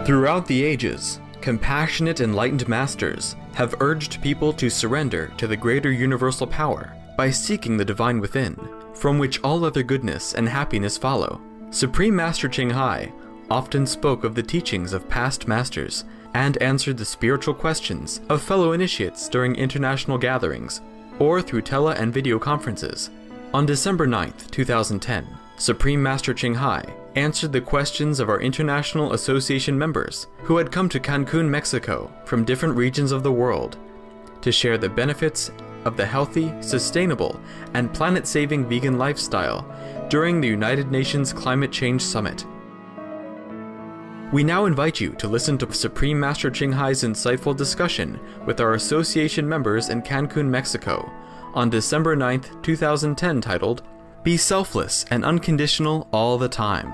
Throughout the ages, compassionate enlightened masters have urged people to surrender to the greater universal power by seeking the divine within, from which all other goodness and happiness follow. Supreme Master Ching Hai often spoke of the teachings of past masters and answered the spiritual questions of fellow initiates during international gatherings or through tele and video conferences. On December 9th, 2010, Supreme Master Ching Hai answered the questions of our International Association members who had come to Cancun, Mexico from different regions of the world to share the benefits of the healthy, sustainable, and planet-saving vegan lifestyle during the United Nations Climate Change Summit. We now invite you to listen to Supreme Master Ching Hai's insightful discussion with our association members in Cancun, Mexico on December 9th, 2010, titled, "Be Selfless and Unconditional All the Time."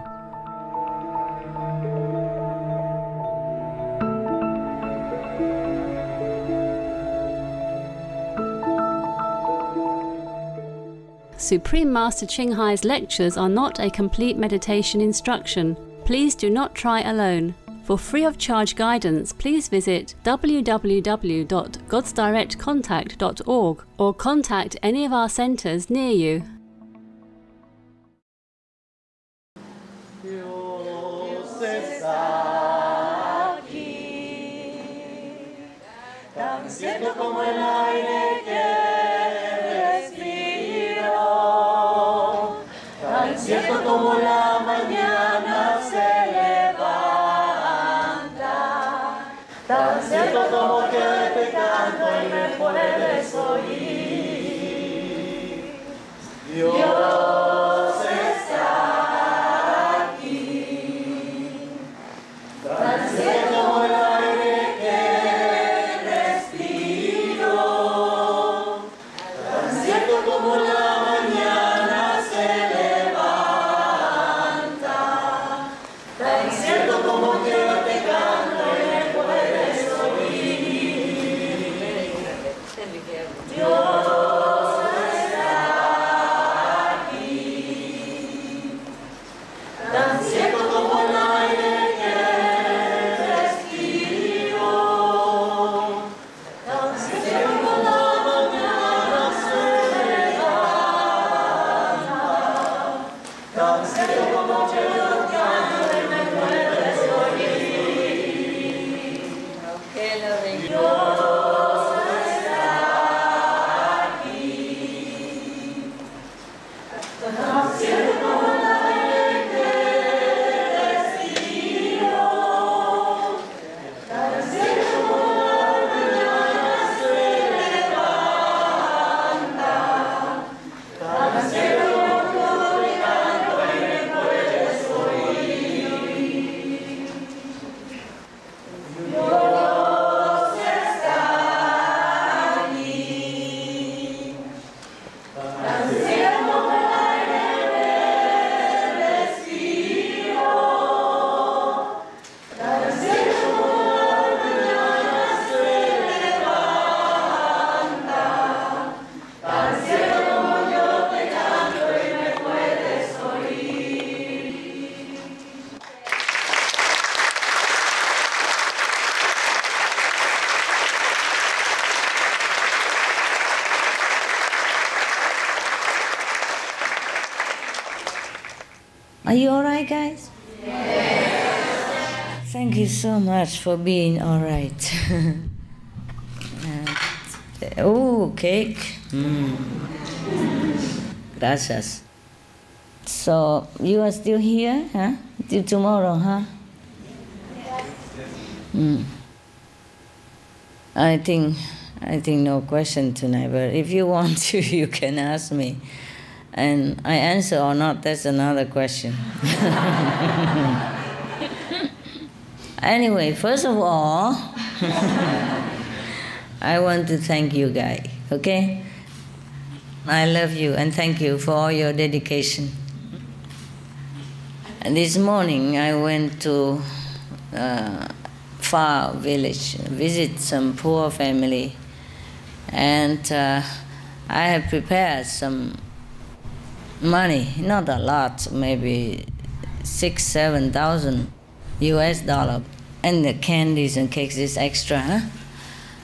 Supreme Master Ching Hai's lectures are not a complete meditation instruction. Please do not try alone. For free of charge guidance, please visit www.godsdirectcontact.org or contact any of our centers near you. Cierto como la mañana se levanta, tan cierto como que te canto y me puedes oír. Dios está aquí, tan cierto como el aire que respiro, tan cierto como la mañana se levanta. Tan cierto como que yo te canto y me puedes oír. Dios está aquí. Tan cierto como el aire que respiro. Tan cierto como la mañana se levanta. Tan cierto como que yo Are you all right, guys? Yes. Thank you so much for being all right. Oh, cake. Gracias. So you are still here, huh? Till tomorrow, huh? I think no question tonight, but if you want to, you can ask me. And I answer or not, that's another question. Anyway, first of all, I want to thank you guys, okay? I love you and thank you for all your dedication. And this morning I went to far village, visit some poor family, and I have prepared some money, not a lot, maybe $6,000–7,000 US. And the candies and cakes is extra, huh?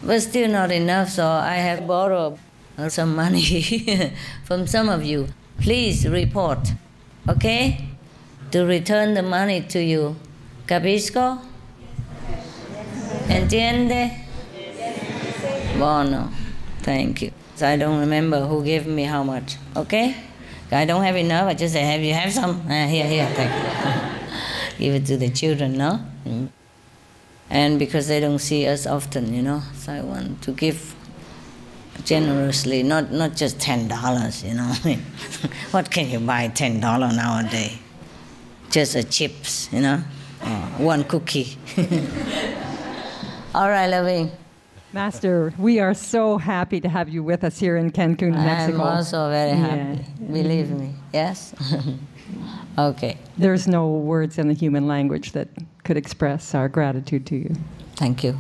But still not enough, so I have borrowed some money from some of you. Please report, okay? To return the money to you. Capisco? Entiende? Bueno. Thank you. So I don't remember who gave me how much, okay? I don't have enough, I just say, have you have some? Here, thank you. Give it to the children, no? And because they don't see us often, you know, so I want to give generously, not just $10, you know. What can you buy $10 nowadays? Just a chips, you know, or one cookie. All right, loving. Master, we are so happy to have you with us here in Cancun, Mexico. I'm also very happy, believe me, yes? Okay. There's no words in the human language that could express our gratitude to you. Thank you.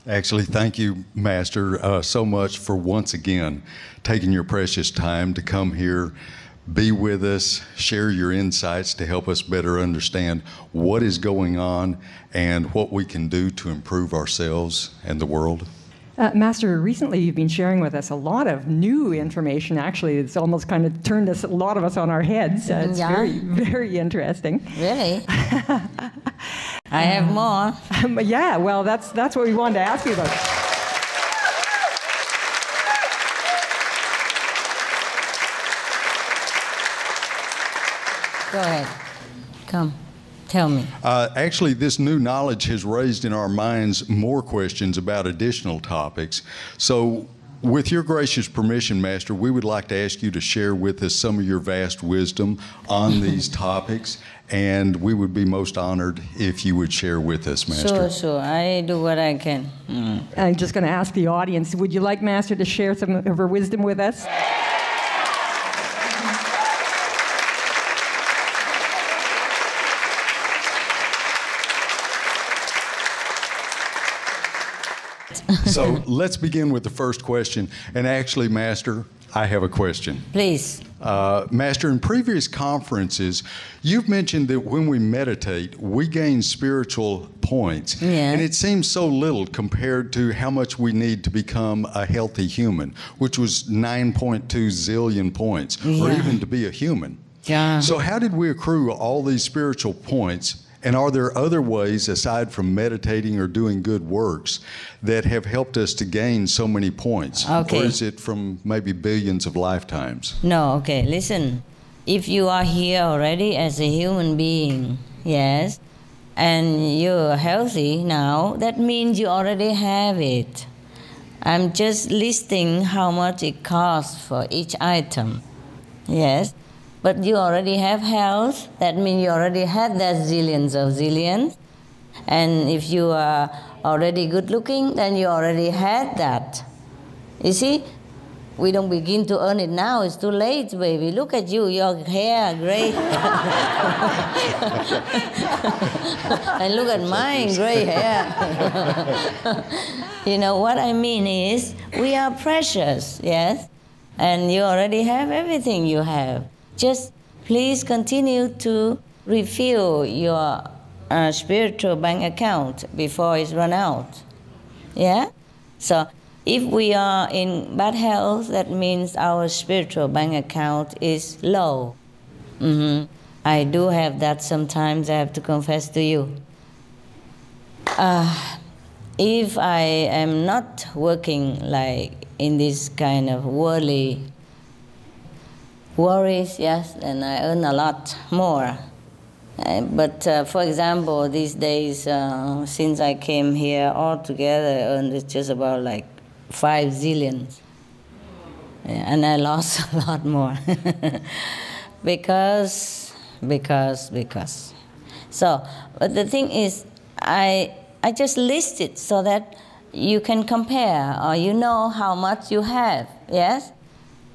Actually, thank you, Master, so much for once again taking your precious time to come here, be with us, share your insights to help us better understand what is going on and what we can do to improve ourselves and the world. Master, recently you've been sharing with us a lot of new information. Actually, it's almost kind of turned a lot of us on our heads. It's very, very interesting. Really? I have more. Yeah, well, that's what we wanted to ask you about. Go ahead. Come. Tell me. Actually, this new knowledge has raised in our minds more questions about additional topics. So, with your gracious permission, Master, we would like to ask you to share with us some of your vast wisdom on these topics, and we would be most honored if you would share with us, Master. Sure. I do what I can. I'm just going to ask the audience, would you like Master to share some of her wisdom with us? So let's begin with the first question. And actually, Master, I have a question. Please. Master, in previous conferences, you've mentioned that when we meditate, we gain spiritual points. Yeah. And it seems so little compared to how much we need to become a healthy human, which was 9.2 zillion points, or even to be a human. Yeah. So how did we accrue all these spiritual points? And are there other ways, aside from meditating or doing good works, that have helped us to gain so many points? Okay. Or is it from maybe billions of lifetimes? No, okay, listen. If you are here already as a human being, yes, and you're healthy now, that means you already have it. I'm just listing how much it costs for each item, yes. But you already have health, that means you already had that zillions of zillions. And if you are already good looking, then you already had that. You see, we don't begin to earn it now, it's too late, baby. Look at you, your hair, gray. And look at mine, gray hair. You know, what I mean is, we are precious, yes? And you already have everything you have. Just please continue to refill your spiritual bank account before it's run out. Yeah? So if we are in bad health, that means our spiritual bank account is low. I do have that sometimes, I have to confess to you. If I am not working like in this kind of worldly worries, yes, and I earn a lot more. But for example, these days, since I came here, altogether I earned just about like 5 zillions. Yeah, and I lost a lot more. because. So, but the thing is, I just list it so that you can compare, or you know how much you have, yes?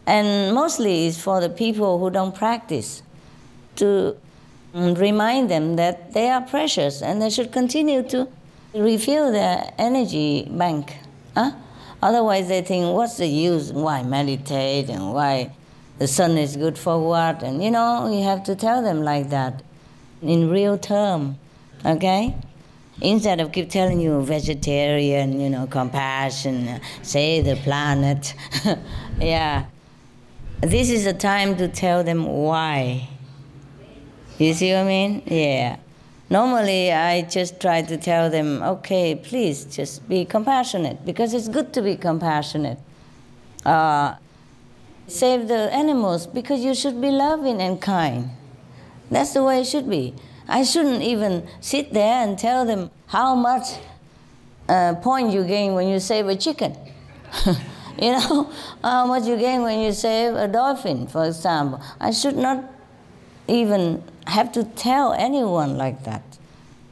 And mostly it's for the people who don't practice, to remind them that they are precious and they should continue to refill their energy bank. Otherwise they think, what's the use? Why meditate? And why the sun is good for what? And you know, you have to tell them like that in real term, okay? Instead of keep telling you vegetarian, compassion, save the planet. Yeah. This is a time to tell them why. You see what I mean? Yeah. Normally, I just try to tell them, okay, please just be compassionate, because it's good to be compassionate. Save the animals, because you should be loving and kind. That's the way it should be. I shouldn't even sit there and tell them how much point you gain when you save a chicken. How much you gain when you save a dolphin, for example. I should not even have to tell anyone like that.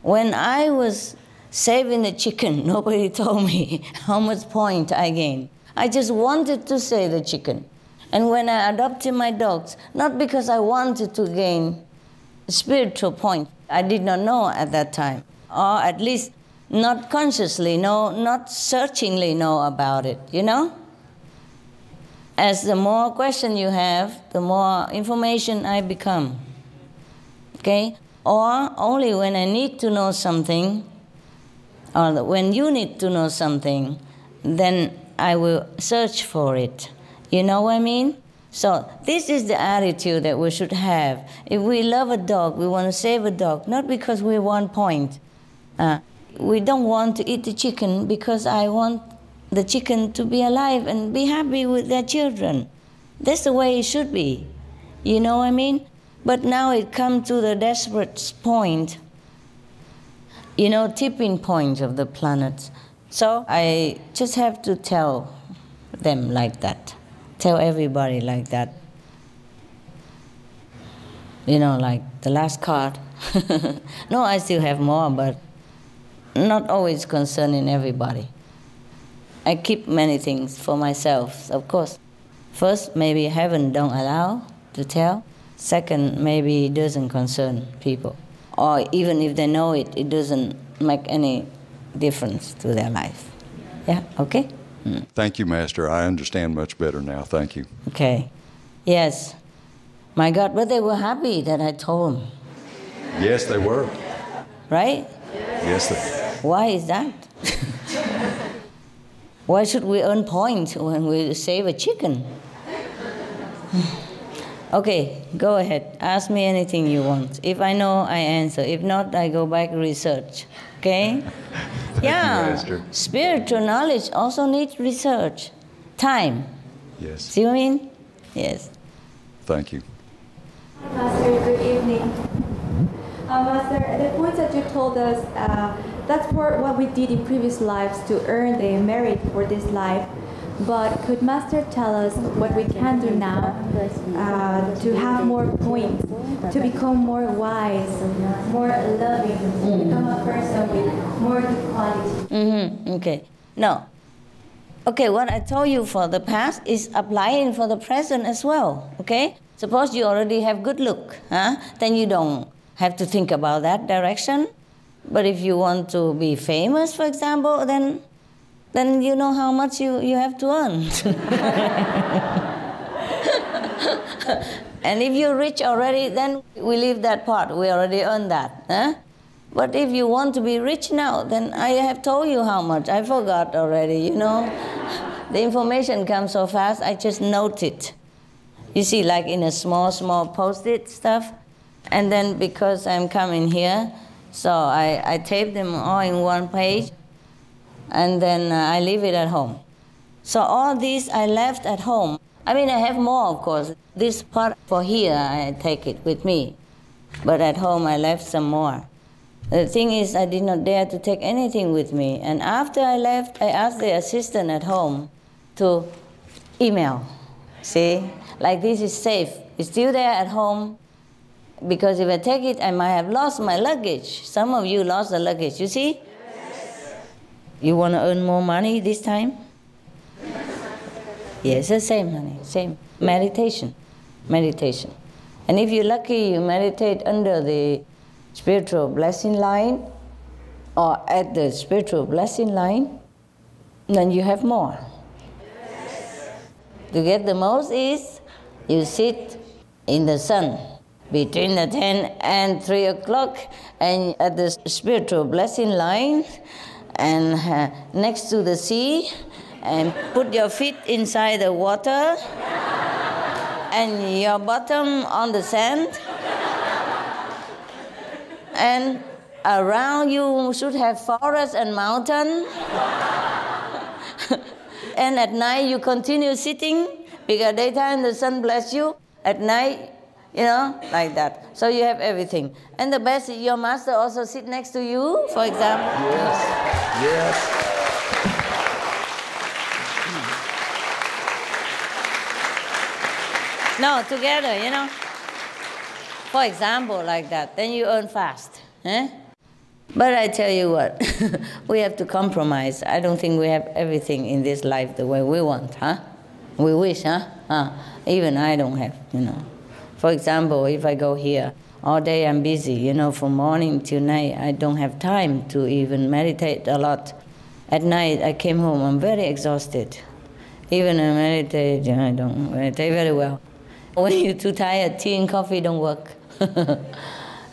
When I was saving the chicken, nobody told me how much point I gained. I just wanted to save the chicken. And when I adopted my dogs, not because I wanted to gain spiritual point, I did not know at that time, or at least not consciously know, not searchingly know about it, As the more question you have, the more information I become, okay? Or only when I need to know something, or when you need to know something, then I will search for it. You know what I mean? So this is the attitude that we should have. If we love a dog, we want to save a dog, not because we want point. We don't want to eat the chicken because I want the chicken to be alive and be happy with their children. That's the way it should be. You know what I mean? But now it comes to the desperate point, tipping point of the planet. So I just have to tell them like that. Tell everybody like that. Like the last card. No, I still have more, but not always concerning everybody. I keep many things for myself, of course. First, maybe heaven don't allow to tell. Second, maybe it doesn't concern people. Or even if they know it, it doesn't make any difference to their life. Yeah, okay? Thank you, Master. I understand much better now. Thank you. Okay. Yes. My God, but they were happy that I told them. Yes, they were. Right? Yes, they were. Why is that? Why should we earn points when we save a chicken? Okay, go ahead. Ask me anything you want. If I know, I answer. If not, I go back and research. Okay? Thank you, Master. Spiritual knowledge also needs research. Time. Yes. See what I mean? Yes. Thank you. Master, good evening. Master, the points that you told us, that's for what we did in previous lives to earn the merit for this life. But could Master tell us what we can do now to have more points, to become more wise, more loving, to become a person with more good quality? Okay. No. Okay, what I told you for the past is applying for the present as well. Okay? Suppose you already have good look, then you don't have to think about that direction. But if you want to be famous, for example, then you know how much you have to earn. And if you're rich already, then we leave that part. We already earned that. But if you want to be rich now, then I have told you how much. I forgot already, The information comes so fast, I just note it. You see, like in a small post-it stuff. And then because I'm coming here, so I tape them all in one page. And then I leave it at home. So all these I left at home. I mean, I have more, of course. This part for here, I take it with me. But at home, I left some more. The thing is, I did not dare to take anything with me. And after I left, I asked the assistant at home to email. See? Like this is safe. It's still there at home. Because if I take it, I might have lost my luggage. Some of you lost the luggage, you see? You want to earn more money this time? Yes, the same, honey, same. Meditation. And if you're lucky, you meditate under the spiritual blessing line or at the spiritual blessing line, then you have more. To get the most is you sit in the sun between the 10 and 3 o'clock, and at the spiritual blessing line, and next to the sea, and put your feet inside the water, and your bottom on the sand, and around you should have forest and mountain. And at night you continue sitting, because daytime the sun bless you, at night, you know, like that. So you have everything. And the best is your master also sit next to you, for example. Yes, yes. No, together, you know. For example, like that. Then you earn fast. Eh? But I tell you what, we have to compromise. I don't think we have everything in this life the way we want, huh? We wish, huh? Even I don't have, you know. For example, if I go here, all day I'm busy, you know, from morning till night, I don't have time to even meditate a lot. At night, I came home, I'm very exhausted. Even I meditate, I don't meditate very well. When you're too tired, tea and coffee don't work.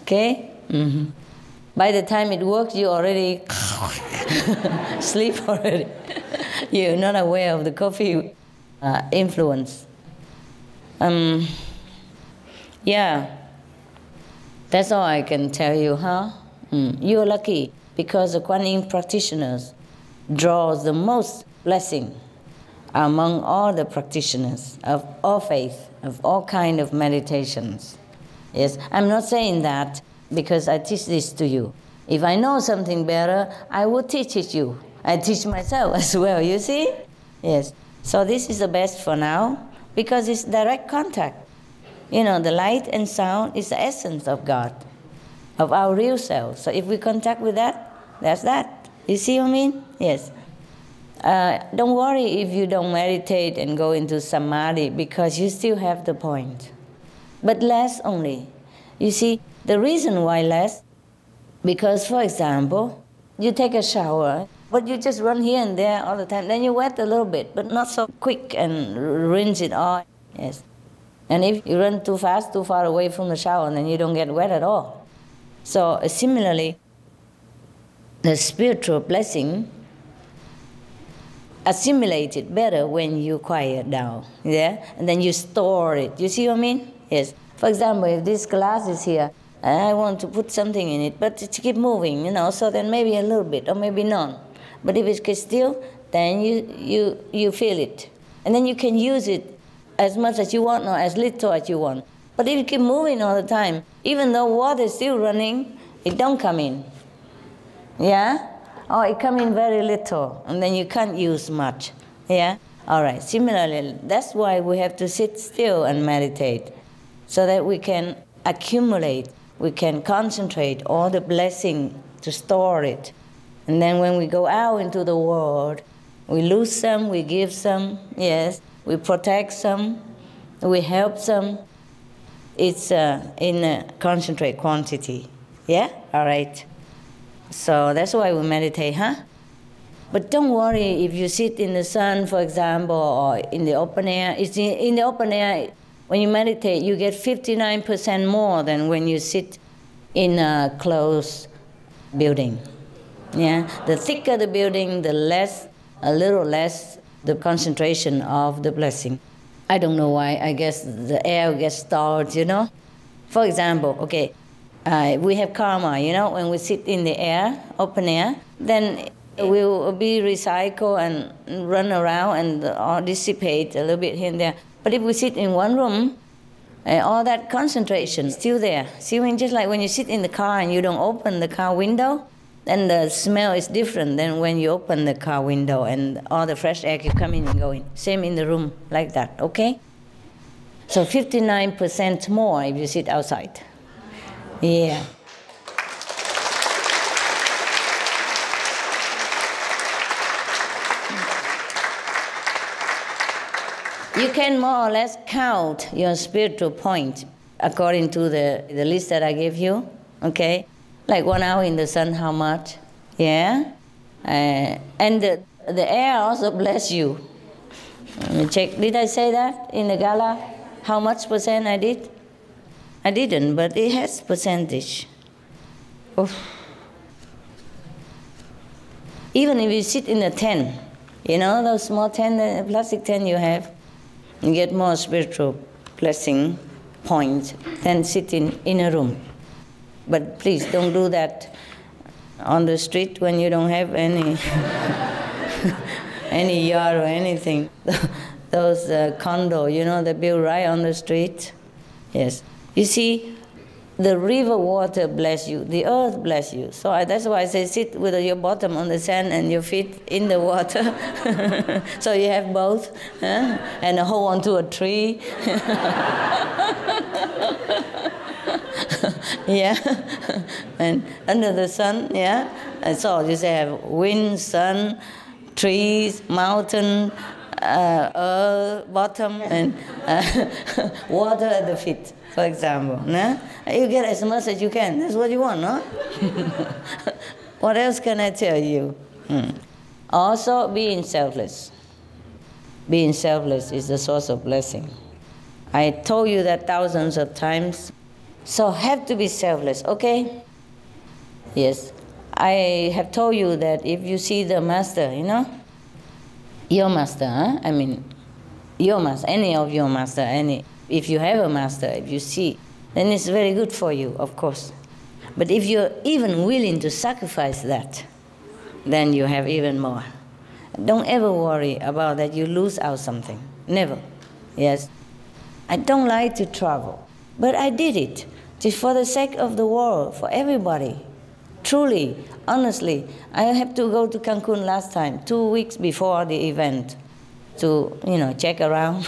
Okay? Mm-hmm. By the time it works, you already sleep already. You're not aware of the coffee influence. Yeah, that's all I can tell you, huh? You're lucky, because the Kuan Yin practitioners draws the most blessing among all the practitioners of all faith, of all kind of meditations. Yes, I'm not saying that because I teach this to you. If I know something better, I will teach it you. I teach myself as well, you see? Yes. So this is the best for now, because it's direct contact. You know, the light and sound is the essence of God, of our real self. So if we contact with that, that's that. You see what I mean? Yes. Don't worry if you don't meditate and go into samadhi, because you still have the point. But less only. You see, the reason why less, because, for example, you take a shower, but you just run here and there all the time. Then you wet a little bit, but not so quick, and rinse it all. Yes. And if you run too fast, too far away from the shower, then you don't get wet at all. So similarly, the spiritual blessing assimilated better when you quiet down, yeah? And then you store it. You see what I mean? Yes. For example, if this glass is here, and I want to put something in it, but it keep moving, you know, so then maybe a little bit, or maybe none. But if it gets still, then you feel it. And then you can use it as much as you want, or as little as you want. But if you keep moving all the time, even though water is still running, it don't come in. Yeah? Or it come in very little, and then you can't use much. Yeah? All right. Similarly, that's why we have to sit still and meditate, so that we can accumulate, we can concentrate all the blessing to store it. And then when we go out into the world, we lose some, we give some, yes. We protect some, we help some. It's in a concentrate quantity. Yeah? All right. So that's why we meditate, huh? But don't worry if you sit in the sun, for example, or in the open air. It's in the open air, when you meditate, you get 59% more than when you sit in a closed building. Yeah? The thicker the building, the less, a little less, the concentration of the blessing. I don't know why. I guess the air gets stored, you know. For example, okay, we have karma, you know, when we sit in the air, open air, then it will be recycled and run around and dissipate a little bit here and there. But if we sit in one room, all that concentration is still there. See, when just like when you sit in the car and you don't open the car window, then the smell is different than when you open the car window and all the fresh air keep coming and going. Same in the room, like that, okay? So 59% more if you sit outside. Yeah. You can more or less count your spiritual point according to the list that I gave you, okay? Like 1 hour in the sun, how much? Yeah? And the air also bless you. Let me check. Did I say that in the gala? How much percent I did? I didn't, but it has percentage. Oof. Even if you sit in a tent, you know those small tent, plastic tent you have, you get more spiritual blessing points than sitting in a room. But please don't do that on the street when you don't have any any yard or anything. Those condo, you know, they build right on the street. Yes. You see, the river water bless you, the earth bless you. So that's why I say sit with your bottom on the sand and your feet in the water. So you have both, and hold on to a tree. Yeah, and under the sun, yeah. And so you say have wind, sun, trees, mountain, earth, bottom, and water at the feet, for example. No? You get as much as you can. That's what you want, no? What else can I tell you? Also, being selfless. Being selfless is the source of blessing. I told you that thousands of times. So have to be selfless, okay? Yes. I have told you that if you see the master, you know, your master, huh? I mean, your master, any of your master, if you have a master, if you see, then it's very good for you, of course. But if you're even willing to sacrifice that, then you have even more. Don't ever worry about that you lose out something. Never. Yes. I don't like to travel, but I did it just for the sake of the world, for everybody. Truly, honestly, I had to go to Cancun last time, 2 weeks before the event, to, you know, check around,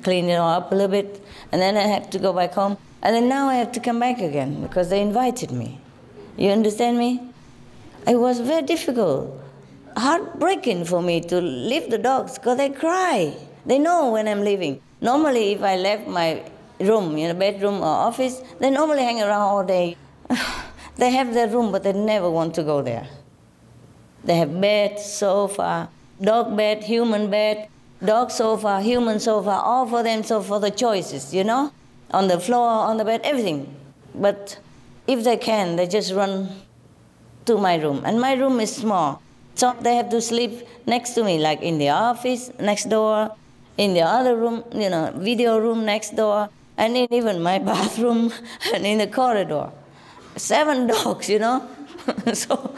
clean it all up a little bit, and then I had to go back home, and then now I have to come back again because they invited me. You understand me? It was very difficult, heartbreaking for me to leave the dogs because they cry. They know when I'm leaving. Normally, if I left my room, you know, bedroom or office, they normally hang around all day. They have their room, but they never want to go there. They have bed, sofa, dog bed, human bed, dog sofa, human sofa, all for them, so for the choices, you know, on the floor, on the bed, everything. But if they can, they just run to my room. And my room is small, so they have to sleep next to me, like in the office next door, in the other room, you know, video room next door, and in even my bathroom and in the corridor. 7 dogs, you know, so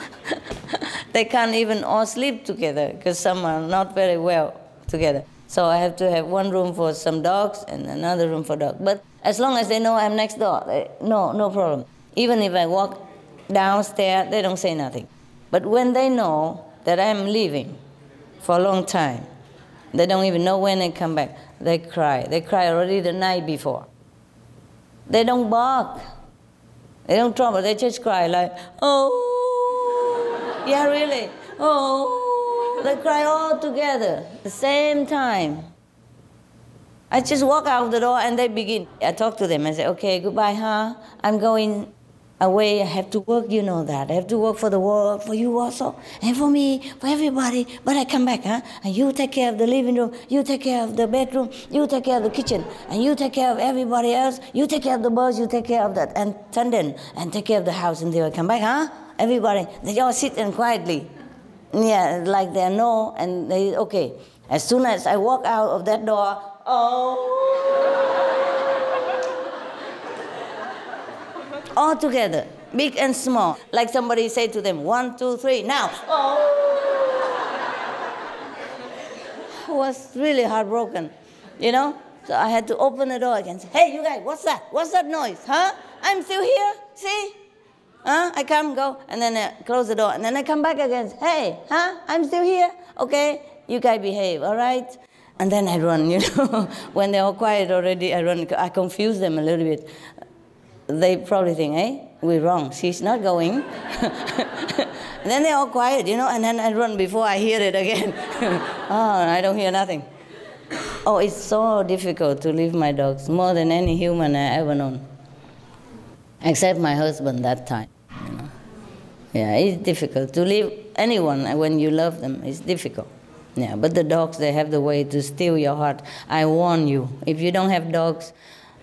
they can't even all sleep together because some are not very well together. So I have to have one room for some dogs and another room for dogs. But as long as they know I'm next door, no problem. Even if I walk downstairs, they don't say nothing. But when they know that I'm leaving for a long time, they don't even know when I come back, they cry. They cry already the night before. They don't bark. They don't trouble, they just cry like, oh, yeah, really, oh. They cry all together at the same time. I just walk out the door and they begin. I talk to them and say, okay, goodbye, huh? I'm going away, I have to work, you know that. I have to work for the world, for you also, and for me, for everybody. But I come back, huh? And you take care of the living room, you take care of the bedroom, you take care of the kitchen, and you take care of everybody else, you take care of the birds, you take care of that attendant, and take care of the house until I come back, huh? Everybody, they all sit and quietly. Yeah, like they know, and they, okay. As soon as I walk out of that door, all together, big and small. Like somebody say to them, 1, 2, 3, now. I was really heartbroken, you know? So I had to open the door again. Say, hey, you guys, what's that? What's that noise, huh? I'm still here, see? Huh? I come, go, and then I close the door, and then I come back again. Hey, huh? I'm still here. Okay, you guys behave, all right? And then I run, you know? When they're all quiet already, I run. I confuse them a little bit. They probably think, hey, we're wrong. She's not going. And then they're all quiet, you know, and then I run before I hear it again. Oh, I don't hear nothing. Oh, it's so difficult to leave my dogs, more than any human I ever known. Except my husband that time, you know. Yeah, it's difficult to leave anyone when you love them. It's difficult. Yeah, but the dogs, they have the way to steal your heart. I warn you, if you don't have dogs,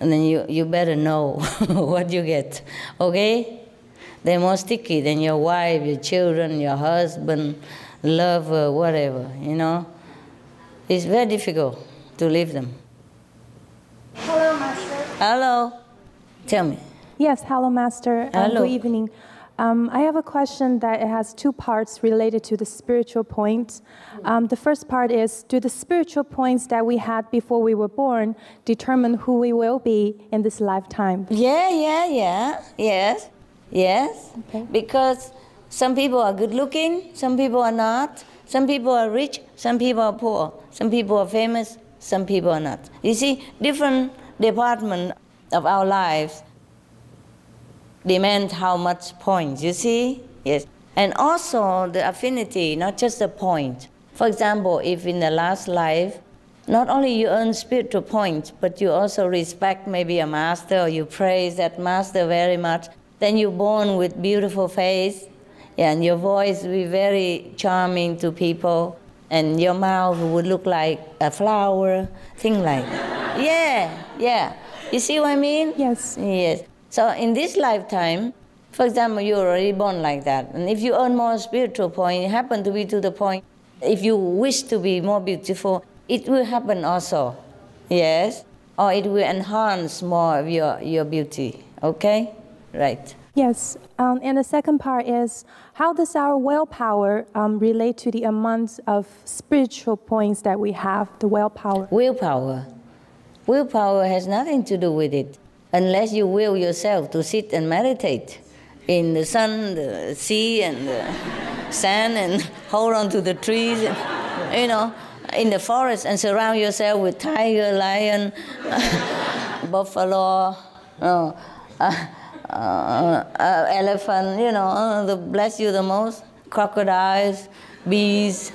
and then you better know what you get, okay? They're more sticky than your wife, your children, your husband, lover, whatever, you know. It's very difficult to leave them. Hello, Master. Hello. Tell me. Yes, hello, Master. Hello. Good evening. I have a question that has two parts related to the spiritual points. The first part is, do the spiritual points that we had before we were born determine who we will be in this lifetime? Yes. Okay. Because some people are good looking, some people are not. Some people are rich, some people are poor. Some people are famous, some people are not. You see, different departments of our lives demand how much points, you see? Yes. And also the affinity, not just the point. For example, if in the last life, not only you earn spiritual points, but you also respect maybe a master, or you praise that master very much, then you're born with beautiful face, and your voice will be very charming to people, and your mouth would look like a flower, thing like that. Yeah. You see what I mean? Yes. Yes. So in this lifetime, for example, you're already born like that. And if you earn more spiritual points, it happen to be to the point, if you wish to be more beautiful, it will happen also. Yes? Or it will enhance more of your beauty. Okay? Right. Yes. And the second part is, how does our willpower relate to the amount of spiritual points that we have, the willpower? Willpower has nothing to do with it, unless you will yourself to sit and meditate in the sun, the sea, and the sand, and hold on to the trees, and, you know, in the forest, and surround yourself with tiger, lion, buffalo, elephant, you know, bless you the most, crocodiles, bees,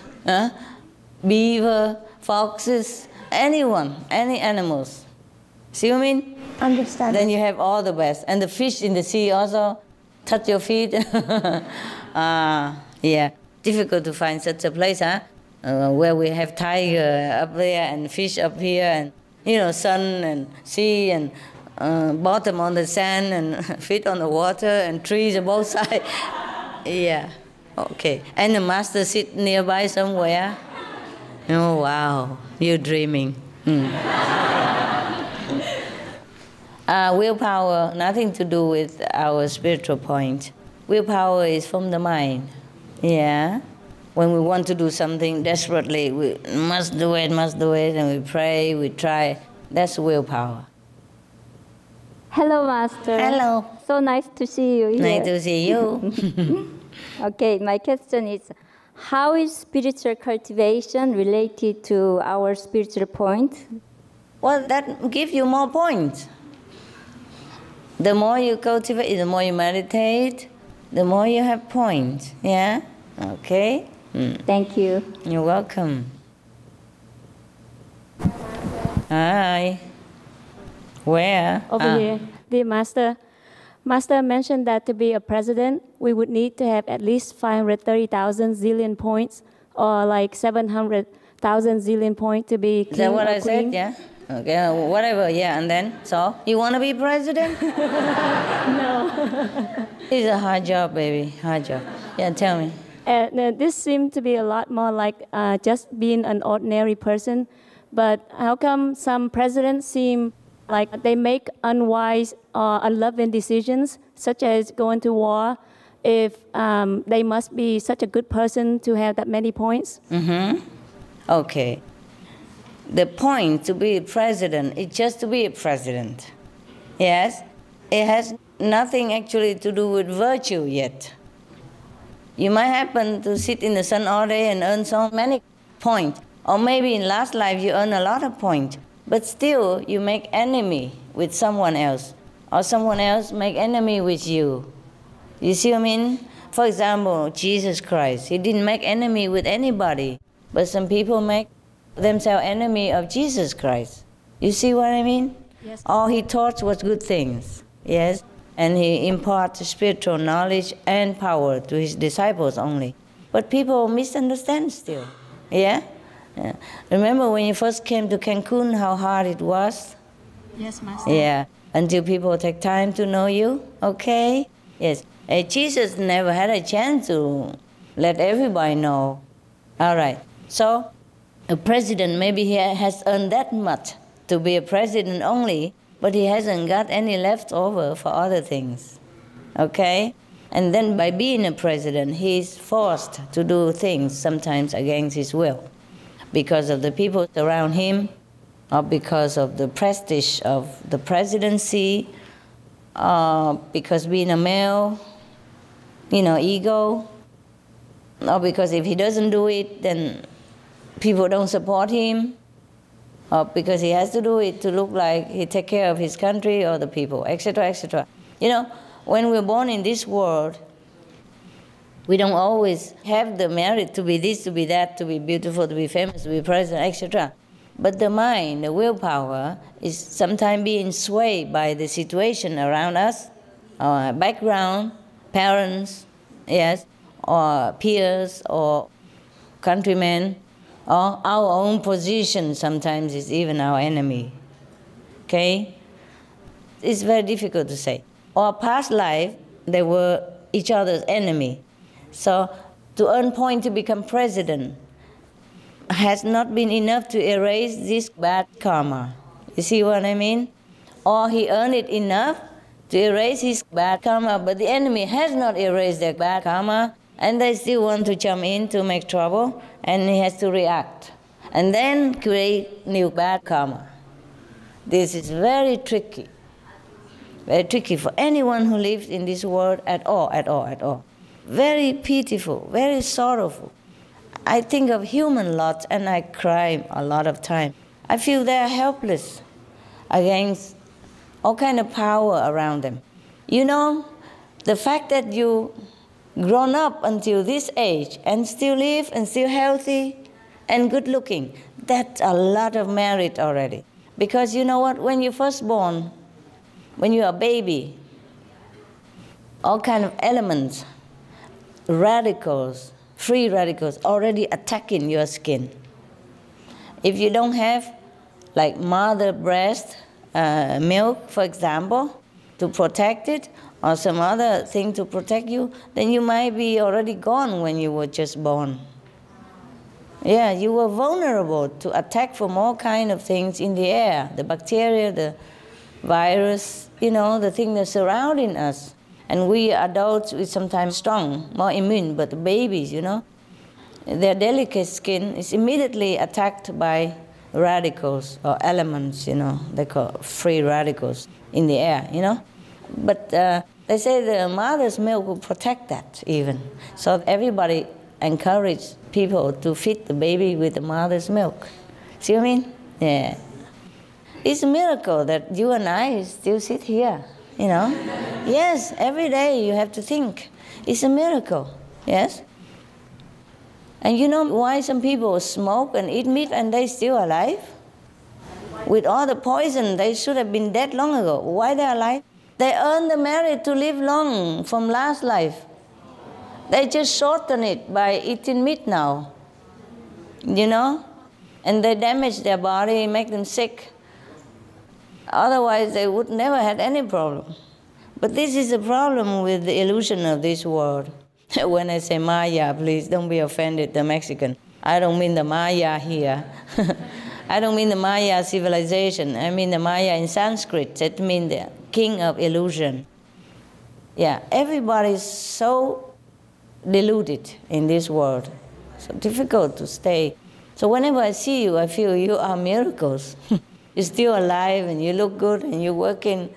beaver, foxes, anyone, any animals. See what I mean? Understand. Then you have all the best. And the fish in the sea also touch your feet. Yeah, difficult to find such a place, huh? Where we have tiger up there and fish up here, and, you know, sun and sea and bottom on the sand and feet on the water and trees on both sides. Yeah, okay. And the master sit nearby somewhere. Oh, wow, you're dreaming. Willpower, nothing to do with our spiritual point. Willpower is from the mind. Yeah. When we want to do something desperately, we must do it, and we pray, we try. That's willpower. Hello, Master. Hello. So nice to see you here. Nice to see you. Okay, my question is, how is spiritual cultivation related to our spiritual point? Well, that gives you more points. The more you cultivate, the more you meditate, the more you have points. Yeah? Okay? Thank you. You're welcome. Hi. Where? Over here. Dear Master, Master mentioned that to be a president, we would need to have at least 530,000 zillion points, or like 700,000 zillion points to be king. Is that what or I queen. said? Yeah? Okay, whatever, yeah, and then? So, you want to be president? No. It's a hard job, baby, hard job. Yeah, tell me. This seemed to be a lot more like just being an ordinary person, but how come some presidents seem like they make unwise or unloving decisions, such as going to war, if they must be such a good person to have that many points? Okay. The point to be a president is just to be a president. Yes? It has nothing actually to do with virtue yet. You might happen to sit in the sun all day and earn so many points. Or maybe in last life you earn a lot of points. But still, you make enemy with someone else. Or someone else make enemy with you. You see what I mean? For example, Jesus Christ, he didn't make enemy with anybody. But some people make themselves enemy of Jesus Christ. You see what I mean? Yes. All he taught was good things. Yes? And he imparted spiritual knowledge and power to his disciples only. But people misunderstand still. Yeah? Yeah. Remember when you first came to Cancun, how hard it was? Yes, Master. Yeah, until people take time to know you, okay? Yes. Jesus never had a chance to let everybody know. All right. So a president, maybe he has earned that much to be a president only, but he hasn't got any left over for other things, okay? And then by being a president, he's forced to do things sometimes against his will because of the people around him, or because of the prestige of the presidency, because being a male, ego, or because if he doesn't do it, then people don't support him, or because he has to do it to look like he take care of his country or the people, etc., etc. When we're born in this world, we don't always have the merit to be this, to be that, to be beautiful, to be famous, to be president, etc. But the mind, the willpower, is sometimes being swayed by the situation around us, our background, parents, yes, or peers, or countrymen, or our own position sometimes is even our enemy, okay? It's very difficult to say. Or past life, they were each other's enemy. So to earn point to become president has not been enough to erase this bad karma. You see what I mean? Or he earned it enough to erase his bad karma, but the enemy has not erased their bad karma, and they still want to jump in to make trouble, and he has to react, and then create new bad karma. This is very tricky for anyone who lives in this world at all. Very pitiful, very sorrowful. I think of human lots and I cry a lot of time. I feel they are helpless against all kind of power around them. The fact that you grown up until this age and still live and still healthy and good looking, that's a lot of merit already. Because you know what, when you're first born, when you're a baby, all kind of elements, radicals, free radicals already attacking your skin. If you don't have like mother breast milk, for example, to protect it, or some other thing to protect you, then you might be already gone when you were just born. Yeah, you were vulnerable to attack from all kind of things in the air, the bacteria, the virus, the thing that's surrounding us. And we adults, we sometimes strong, more immune, but the babies, their delicate skin is immediately attacked by radicals or elements, they call free radicals in the air, But they say the mother's milk will protect that even. So everybody encourage people to feed the baby with the mother's milk. See what I mean? Yeah. It's a miracle that you and I still sit here, Yes, every day you have to think. It's a miracle, yes? And you know why some people smoke and eat meat and they're still alive? With all the poison, they should have been dead long ago. Why they're alive? They earn the merit to live long from last life. They just shorten it by eating meat now, And they damage their body, make them sick. Otherwise, they would never have any problem. But this is a problem with the illusion of this world. When I say Maya, please don't be offended, the Mexican. I don't mean the Maya here. I don't mean the Maya civilization. I mean the Maya in Sanskrit. That means the king of illusion. Yeah, everybody's so deluded in this world. So difficult to stay. So whenever I see you, I feel you are miracles. You're still alive and you look good and you're working,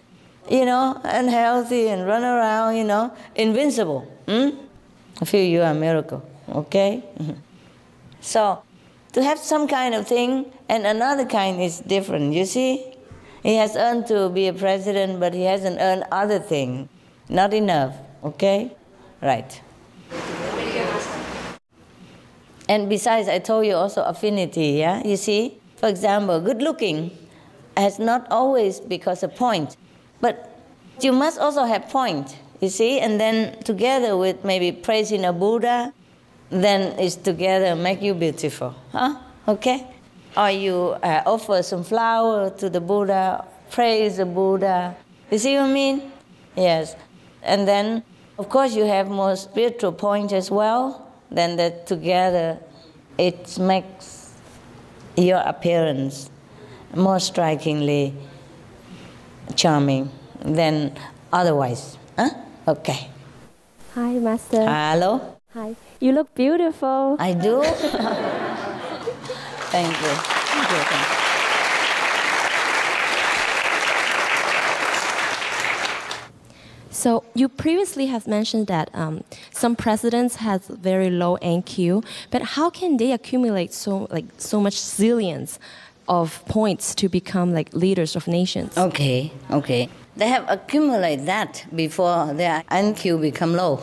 and healthy and run around, invincible. I feel you are a miracle, okay? So to have some kind of thing and another kind is different, you see? He has earned to be a president, but he hasn't earned other things. Not enough, okay? Right. And besides, I told you also affinity, yeah? You see? For example, good looking has not always because of point, but you must also have point, you see? And then together with maybe praising a Buddha, then it's together make you beautiful, huh? Okay? Or you offer some flower to the Buddha, praise the Buddha. You see what I mean? Yes. And then, of course, you have more spiritual points as well. Then that together, it makes your appearance more strikingly charming than otherwise. Huh? Okay. Hi, Master. Hello. Hi. You look beautiful. I do? Thank you. Thank you. Thank you. So you previously have mentioned that some presidents has very low NQ, but how can they accumulate so much zillions of points to become like leaders of nations? Okay. They have accumulated that before their NQ become low.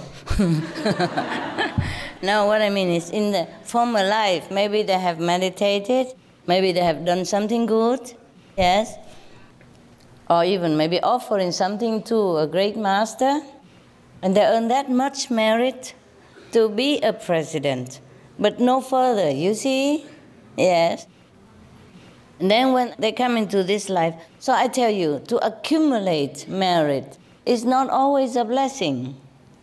No, what I mean is in the former life, maybe they have meditated, maybe they have done something good, yes, or even maybe offering something to a great master, and they earn that much merit to be a president, but no further, you see? Yes. And then when they come into this life, so I tell you, to accumulate merit is not always a blessing.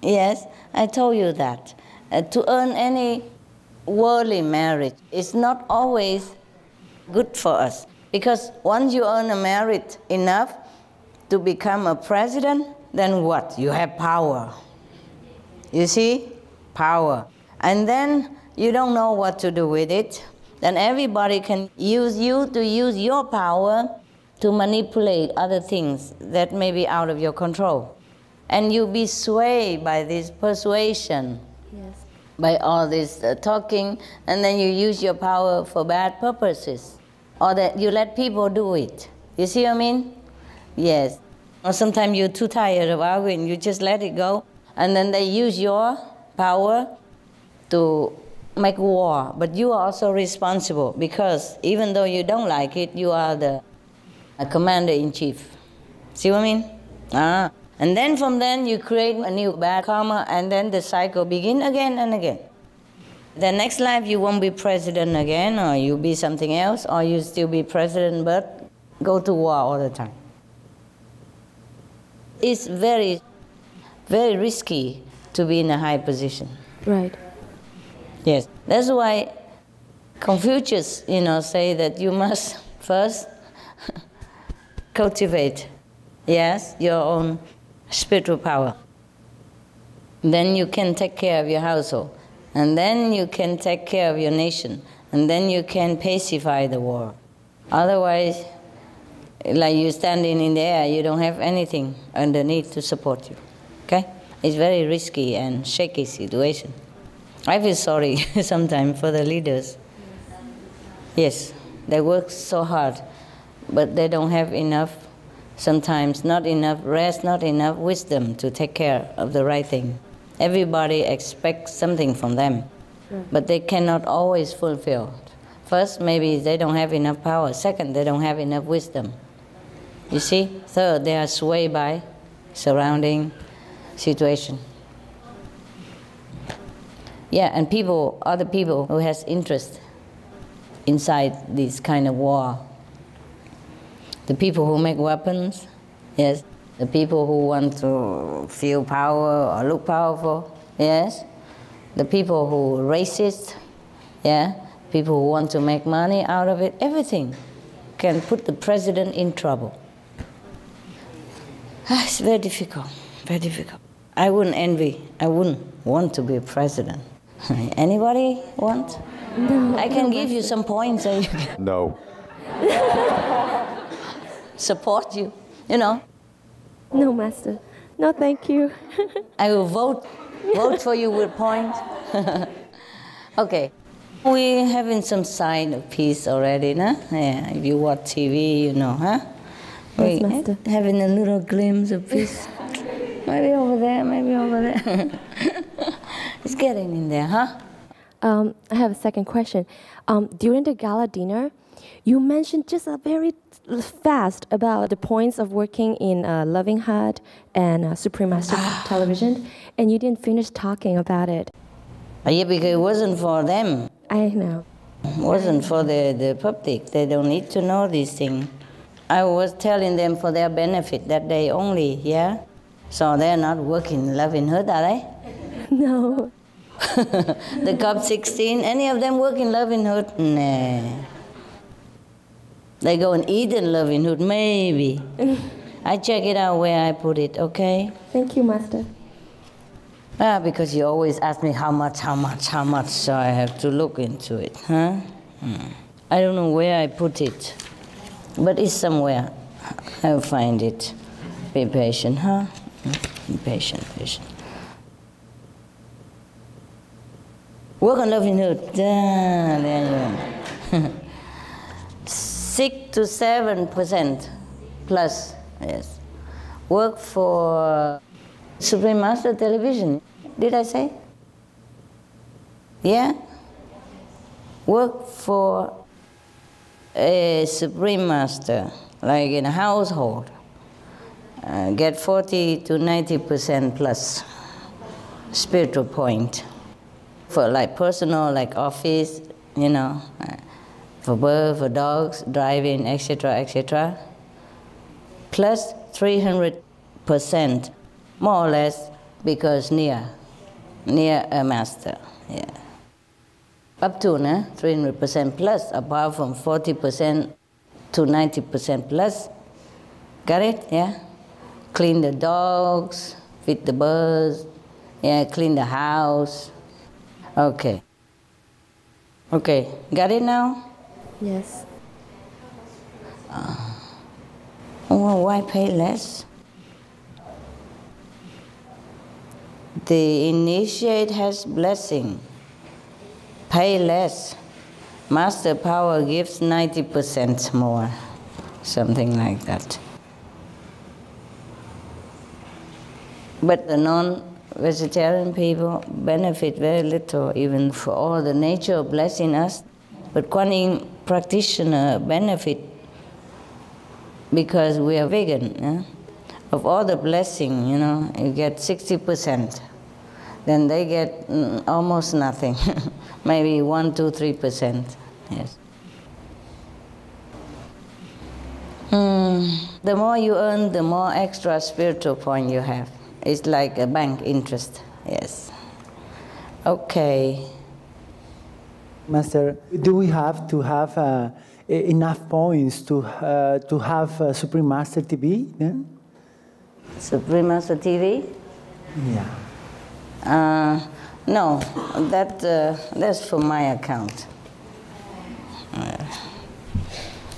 Yes, I told you that. To earn any worldly merit is not always good for us. Because once you earn a merit enough to become a president, then what? You have power. You see? Power. And then you don't know what to do with it. Then everybody can use you to use your power to manipulate other things that may be out of your control. And you be swayed by this persuasion, yes, by all this talking, and then you use your power for bad purposes. Or that you let people do it. You see what I mean? Yes. Or sometimes you're too tired of arguing, you just let it go, and then they use your power to make war. But you are also responsible, because even though you don't like it, you are the commander-in-chief. See what I mean? And then from then you create a new bad karma, and then the cycle begins again and again. The next life you won't be president again, or you'll be something else, or you still be president but go to war all the time. It's very, very risky to be in a high position. Right. Yes, that's why Confucius, say that you must first cultivate, yes, your own spiritual power. Then you can take care of your household. And then you can take care of your nation. And then you can pacify the war. Otherwise, like you standing in the air, you don't have anything underneath to support you. Okay? It's very risky and shaky situation. I feel sorry sometimes for the leaders. Yes, they work so hard, but they don't have enough, sometimes not enough rest, not enough wisdom to take care of the right thing. Everybody expects something from them, but they cannot always fulfill. First, maybe they don't have enough power. Second, they don't have enough wisdom. You see? Third, they are swayed by surrounding situation. Yeah, and other people who has interest inside this kind of war. The people who make weapons, yes. The people who want to feel power or look powerful, yes. The people who are racist, yeah. People who want to make money out of it, everything can put the president in trouble. It's very difficult, very difficult. I wouldn't envy, I wouldn't want to be a president. Anybody want? No, I can give you some points so you can No. support you, No, Master. No, thank you. I will vote for you with points. Okay. We're having some sign of peace already, no? Yeah, if you watch TV, huh? Yes, Master. Having a little glimpse of peace. Maybe over there, maybe over there. It's getting in there, huh? I have a second question. During the gala dinner, you mentioned just a very fast about the points of working in Loving Heart and Supreme Master Television, and you didn't finish talking about it. Yeah, because it wasn't for them. I know. It wasn't for the public. They don't need to know these things. I was telling them for their benefit that day only, yeah? So they're not working loving hood, are they? No. The COP 16, any of them work in loving hood? Nah. They go and eat in loving hood, maybe. I check it out where I put it, okay? Thank you, Master. Because you always ask me how much, so I have to look into it, huh? I don't know where I put it, but it's somewhere. I'll find it. Be patient, huh? Be patient. Work on loving hood. There you go. 6 to 7% plus, yes. Work for Supreme Master Television. Did I say? Yeah? Work for a Supreme Master, like in a household. Get 40 to 90% plus spiritual point. For like personal, like office, you know, for birds, for dogs, driving, etc., plus 300%, more or less, because near a master, yeah. Up to 300% plus, apart from 40% to 90% plus. Got it? Yeah? Clean the dogs, feed the birds, yeah, clean the house. Okay. Okay, got it now? Yes. Well, why pay less? The initiate has blessing. Pay less. Master power gives 90% more. Something like that. But the non-vegetarian people benefit very little, even for all the nature blessing us. But Kuan Yin practitioner benefit because we are vegan. Yeah? Of all the blessing, you know, you get 60%. Then they get almost nothing. Maybe 1, 2, 3%. Yes. The more you earn, the more extra spiritual point you have. It's like a bank interest. Yes. Okay. Master, do we have to have enough points to have Supreme Master TV? Yeah? Supreme Master TV? Yeah. No, that's for my account.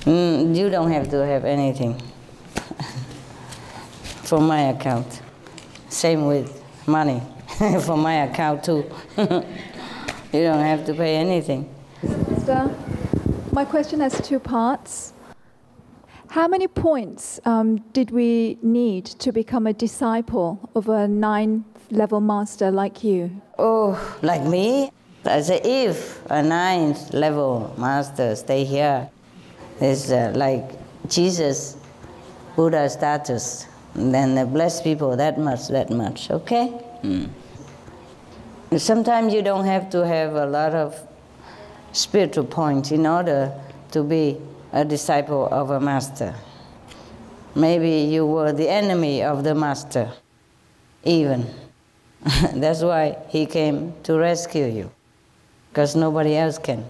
You don't have to have anything for my account. Same with money for my account too. You don't have to pay anything. Master, my question has 2 parts. How many points did we need to become a disciple of a 9th-level master like you? Oh, like me? I say if a 9th-level master stay here, it's like Jesus, Buddha status, then they bless people that much, okay? Sometimes you don't have to have a lot of spiritual points in order to be a disciple of a master. Maybe you were the enemy of the master, even. That's why he came to rescue you, because nobody else can.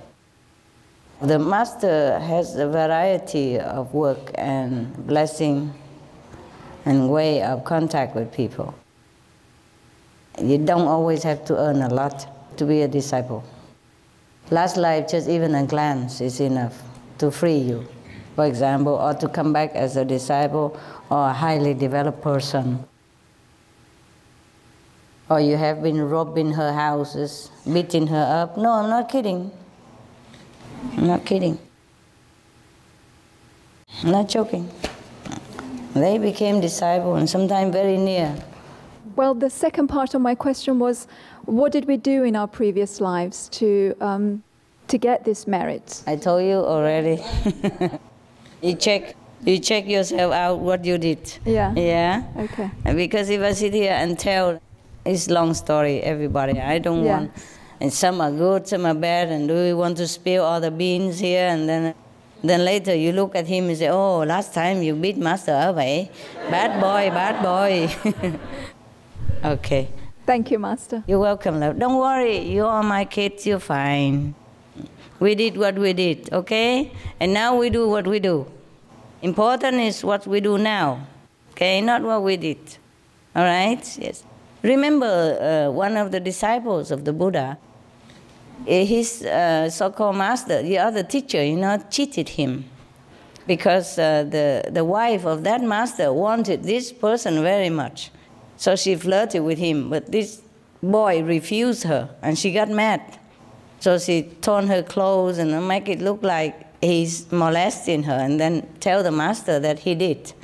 The master has a variety of work and blessing and way of contact with people. You don't always have to earn a lot to be a disciple. Last life, just even a glance is enough to free you, for example, or to come back as a disciple or a highly developed person. Or you have been robbing her houses, beating her up. No, I'm not kidding. I'm not kidding. I'm not joking. They became disciples and sometimes very near. Well, the second part of my question was, what did we do in our previous lives to get this merit? I told you already. You check yourself out what you did. Yeah. Yeah? Okay. Because if I sit here and tell, it's a long story, everybody. I don't want, and some are good, some are bad, and do we want to spill all the beans here? And then Then later you look at him and say, oh, last time you beat Master away. Bad boy, bad boy. Okay. Thank you, Master. You're welcome, love. Don't worry, you are my kids, you're fine. We did what we did, okay? And now we do what we do. Important is what we do now, okay? Not what we did, all right? Yes. Remember one of the disciples of the Buddha, his so-called master, the other teacher, cheated him because the wife of that master wanted this person very much. So she flirted with him, but this boy refused her, and she got mad. So she torn her clothes and make it look like he's molesting her, and then tell the master that he did.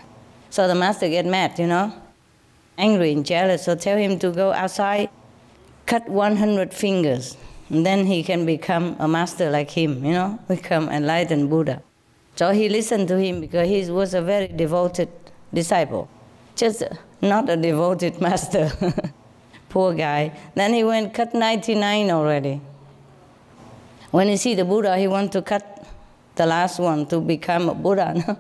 So the master get mad, angry and jealous, so tell him to go outside, cut 100 fingers, and then he can become a master like him, become enlightened Buddha. So he listened to him because he was a very devoted disciple, just not a devoted master. Poor guy. Then he went cut 99 already. When he see the Buddha, he want to cut the last one to become a Buddha. No?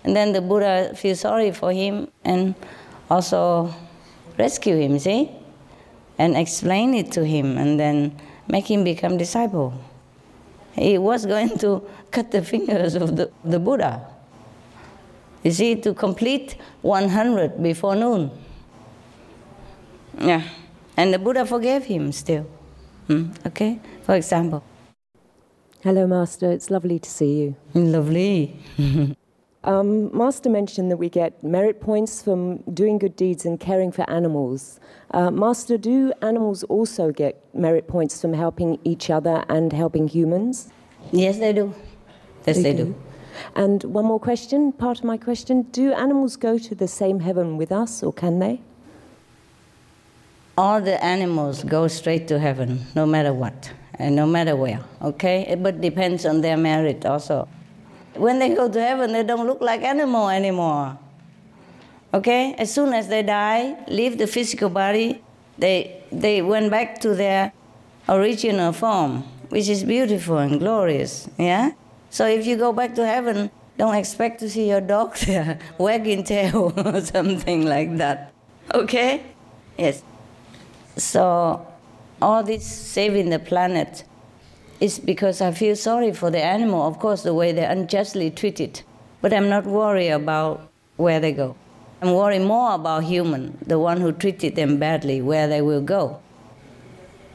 And then the Buddha feels sorry for him and also rescue him, see? And explain it to him and then make him become disciple. He was going to cut the fingers of the Buddha. You see, to complete 100 before noon. Yeah. And the Buddha forgave him still. Okay? For example. Hello, Master. It's lovely to see you. Lovely. Master mentioned that we get merit points from doing good deeds and caring for animals. Master, do animals also get merit points from helping each other and helping humans? Yes, they do. Yes, they do. And one more question, part of my question. Do animals go to the same heaven with us, or can they? All the animals go straight to heaven, no matter what, and no matter where, okay? But depends on their merit also. When they go to heaven, they don't look like animal anymore, okay? As soon as they die, leave the physical body, they went back to their original form, which is beautiful and glorious, yeah? So if you go back to heaven, don't expect to see your dog there, wagging tail or something like that. Okay? Yes. So all this saving the planet is because I feel sorry for the animal, of course, the way they're unjustly treated. But I'm not worried about where they go. I'm worried more about human, the one who treated them badly, where they will go.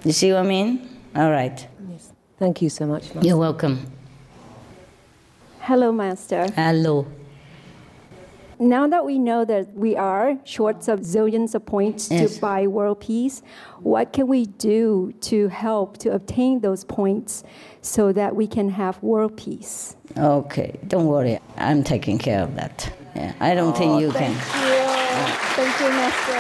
You see what I mean? All right. Yes. Thank you so much, Master. You're welcome. Hello, Master. Hello. Now that we know that we are short of zillions of points to buy world peace, what can we do to help to obtain those points so that we can have world peace? Okay, don't worry. I'm taking care of that. Yeah, I don't think you can. Thank you, Master.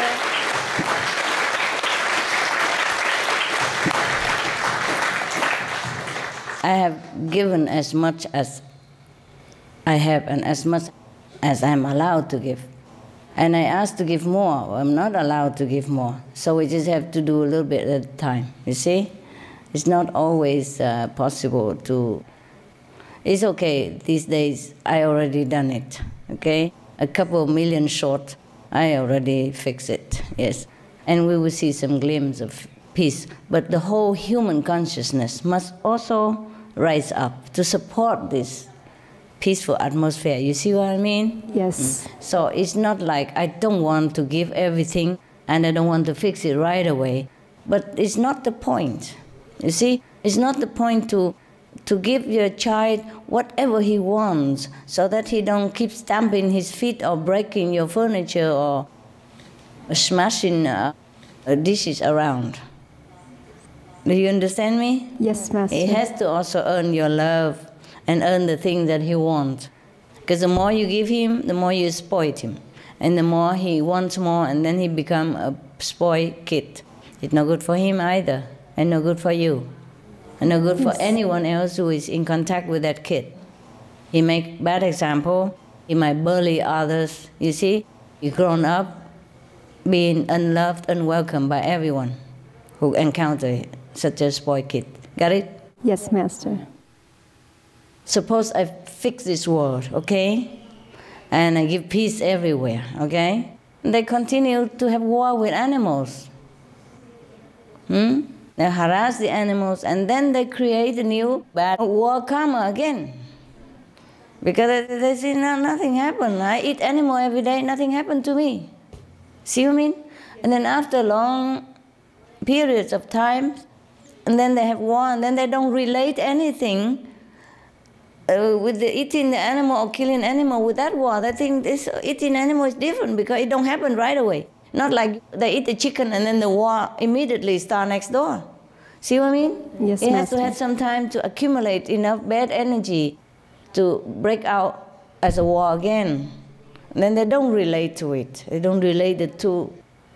I have given as much as I have and as much as I'm allowed to give. And I asked to give more. I'm not allowed to give more. So we just have to do a little bit at a time, you see? It's not always possible to... It's okay, these days I already done it, okay? A couple of million short, I already fixed it, yes. And we will see some glimpse of peace. But the whole human consciousness must also rise up to support this peaceful atmosphere. You see what I mean? Yes. So it's not like I don't want to give everything and I don't want to fix it right away. But it's not the point. You see? It's not the point to give your child whatever he wants so that he don't keep stamping his feet or breaking your furniture or smashing dishes around. Do you understand me? Yes, Master. He has to also earn your love and earn the thing that he wants. Because the more you give him, the more you spoil him. And the more he wants more, and then he become a spoiled kid. It's not good for him either, and not good for you. And not good for anyone else who is in contact with that kid. He make bad example, he might bully others. You see, he grown up being unloved, unwelcome by everyone who encounter such a spoiled kid. Got it? Yes, Master. Suppose I fix this world, okay? And I give peace everywhere, okay? They continue to have war with animals. They harass the animals, and then they create a new bad war karma again. Because they say, no, nothing happened. I eat animal every day, nothing happened to me. See what I mean? And then after long periods of time, and then they have war, and then they don't relate anything with the eating the animal or killing animal with that war. They think this eating animal is different because it don't happen right away. Not like they eat the chicken and then the war immediately start next door. See what I mean? Yes, it has Master. to have some time to accumulate enough bad energy to break out as a war again. And then they don't relate to it. They don't relate the two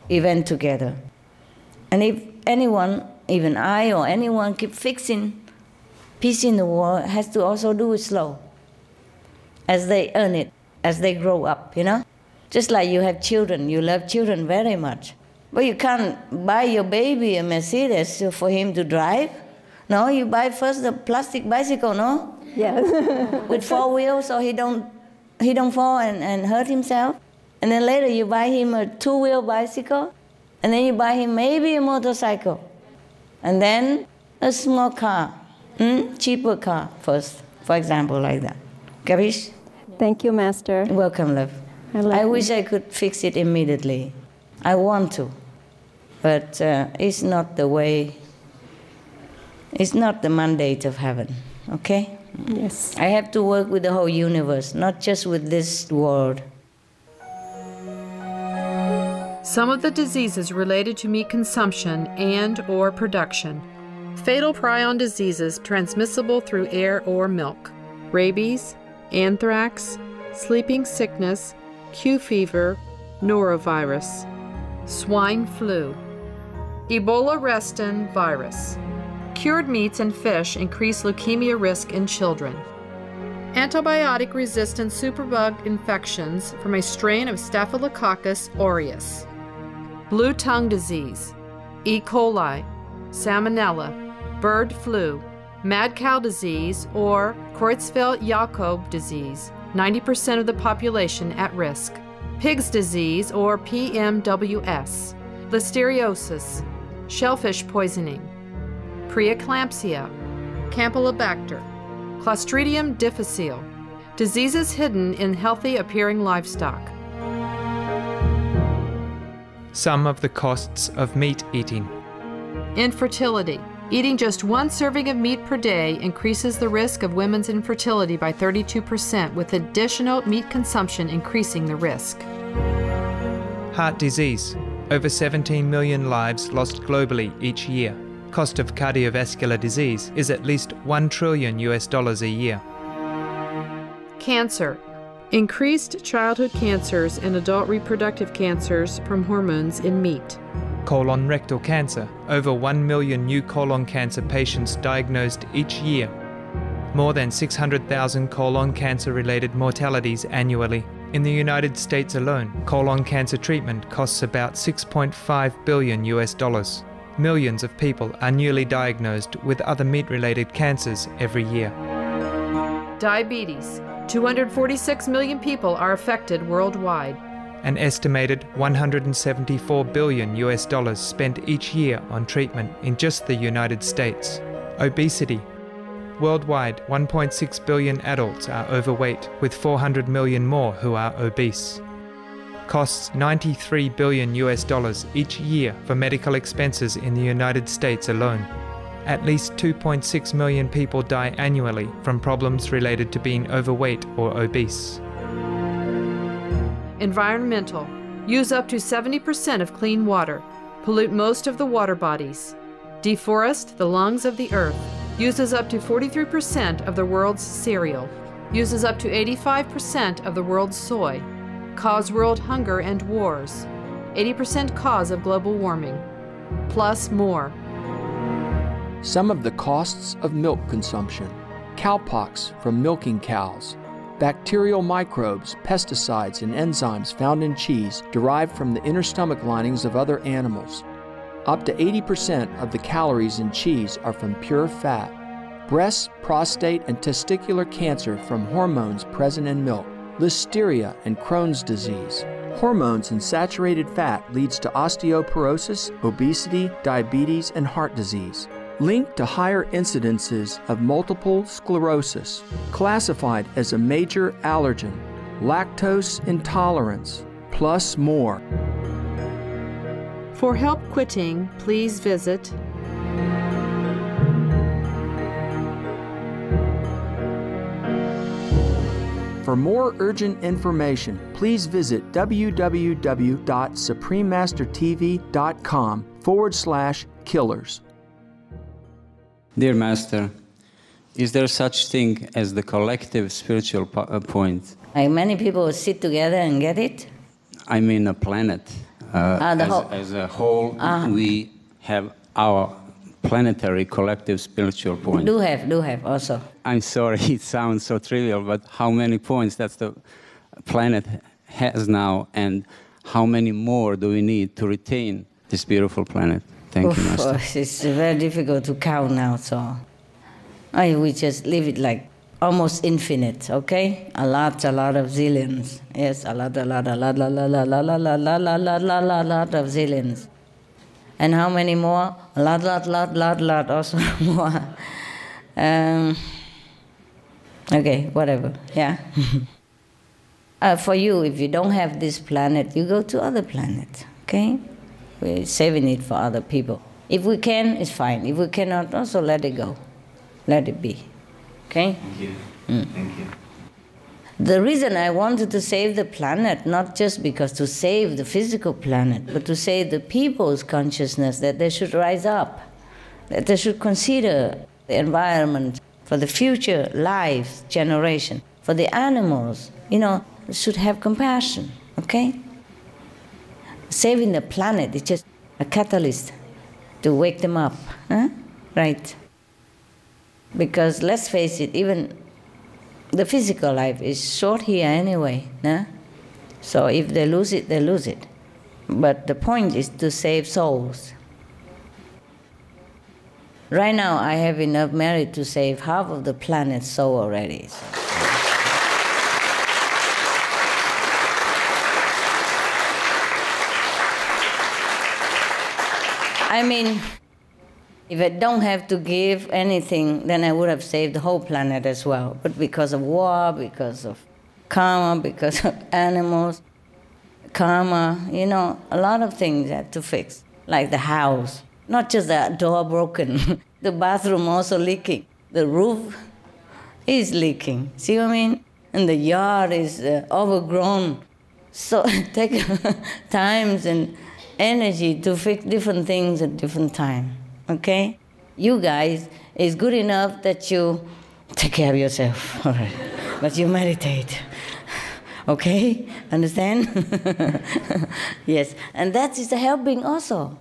events together. And if anyone, even I or anyone, keep fixing peace in the world, has to also do it slow, as they earn it, as they grow up, you know? Just like you have children, you love children very much. But you can't buy your baby a Mercedes for him to drive. No, you buy first the plastic bicycle, no? Yes. With 4 wheels so he don't fall and hurt himself. And then later you buy him a 2-wheel bicycle, and then you buy him maybe a motorcycle, and then a small car, cheaper car first, for example, like that. Capish? Thank you, Master. Welcome, love. I wish I could fix it immediately. I want to, but it's not the way, it's not the mandate of heaven, okay? Yes. I have to work with the whole universe, not just with this world. Some of the diseases related to meat consumption and/or production. Fatal prion diseases transmissible through air or milk. Rabies, anthrax, sleeping sickness, Q fever, norovirus, swine flu, Ebola restin virus. Cured meats and fish increase leukemia risk in children. Antibiotic-resistant superbug infections from a strain of Staphylococcus aureus. Blue tongue disease, E. coli, salmonella, bird flu, mad cow disease, or Creutzfeldt-Jakob disease, 90% of the population at risk. Pig's disease, or PMWS, listeriosis, shellfish poisoning, preeclampsia, Campylobacter, Clostridium difficile, diseases hidden in healthy-appearing livestock. Some of the costs of meat eating. Infertility. Eating just 1 serving of meat per day increases the risk of women's infertility by 32%, with additional meat consumption increasing the risk. Heart disease. Over 17 million lives lost globally each year. Cost of cardiovascular disease is at least $1 trillion a year. Cancer. Increased childhood cancers and adult reproductive cancers from hormones in meat. Colon rectal cancer. Over 1 million new colon cancer patients diagnosed each year. More than 600,000 colon cancer-related mortalities annually. In the United States alone, colon cancer treatment costs about $6.5 billion. Millions of people are newly diagnosed with other meat-related cancers every year. Diabetes. 246 million people are affected worldwide. An estimated $174 billion spent each year on treatment in just the United States. Obesity. Worldwide, 1.6 billion adults are overweight, with 400 million more who are obese. Costs $93 billion each year for medical expenses in the United States alone. At least 2.6 million people die annually from problems related to being overweight or obese. Environmental. Use up to 70% of clean water. Pollute most of the water bodies. Deforest the lungs of the earth. Uses up to 43% of the world's cereal. Uses up to 85% of the world's soy. Cause world hunger and wars. 80% cause of global warming. Plus more. Some of the costs of milk consumption. Cowpox from milking cows. Bacterial microbes, pesticides, and enzymes found in cheese derived from the inner stomach linings of other animals. Up to 80% of the calories in cheese are from pure fat. breast, prostate, and testicular cancer from hormones present in milk, listeria and Crohn's disease. Hormones in saturated fat leads to osteoporosis, obesity, diabetes, and heart disease. Linked to higher incidences of multiple sclerosis, classified as a major allergen, lactose intolerance, plus more. For help quitting, please visit For more urgent information, please visit www.suprememastertv.com/killers. Dear Master, is there such thing as the collective spiritual point? Like many people sit together and get it? I mean a planet. As a whole, we have our planetary collective spiritual point. Do have also. I'm sorry, it sounds so trivial, but how many points that the planet has now, and how many more do we need to retain this beautiful planet? Thank you, Master. It's very difficult to count now, so we just leave it like almost infinite, okay? A lot of zillions. Yes, a lot of zillions. And how many more? A lot, also more. Okay, whatever, yeah. For you, if you don't have this planet, you go to other planets, okay? We're saving it for other people. If we can, it's fine. If we cannot, also let it go. Let it be, okay? Thank you. Thank you. The reason I wanted to save the planet, not just because to save the physical planet, but to save the people's consciousness, that they should rise up, that they should consider the environment for the future life generation, for the animals, they should have compassion, okay? Saving the planet is just a catalyst to wake them up, huh? Right? Because let's face it, even the physical life is short here anyway, huh? So if they lose it, they lose it. But the point is to save souls. Right now, I have enough merit to save half of the planet's soul already. So. I mean, if I don't have to give anything, then I would have saved the whole planet as well. But because of war, because of karma, because of animals, karma, a lot of things I had to fix. Like the house, not just the door broken, the bathroom also leaking. The roof is leaking, see what I mean? And the yard is overgrown. So take times and energy to fix different things at different time. Okay? You guys, it's good enough that you take care of yourself, all right? But you meditate. Okay? Understand? Yes. And that is the helping also.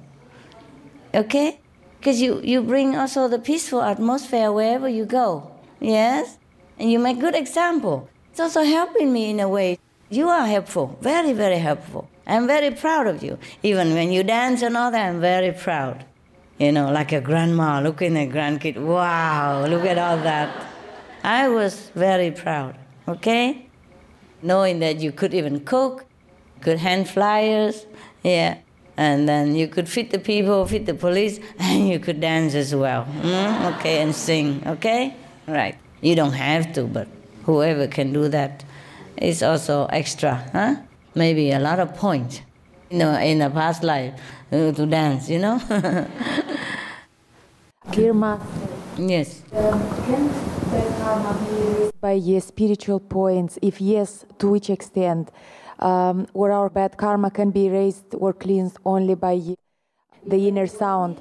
Okay? Because you bring also the peaceful atmosphere wherever you go. Yes? And you make good example. It's also helping me in a way. You are helpful, very, very helpful. I'm very proud of you. Even when you dance and all that, I'm very proud. Like a grandma looking at grandkid. Wow, look at all that. I was very proud, okay? Knowing that you could even cook, could hand flyers, yeah. And then you could feed the people, feed the police, and you could dance as well, okay, and sing, okay? Right. You don't have to, but whoever can do that is also extra, huh? Maybe a lot of points, in the past life to dance, Dear Master. Yes. Can that karma be erased by spiritual points? If yes, to which extent? Or our bad karma can be erased or cleansed only by the inner sound?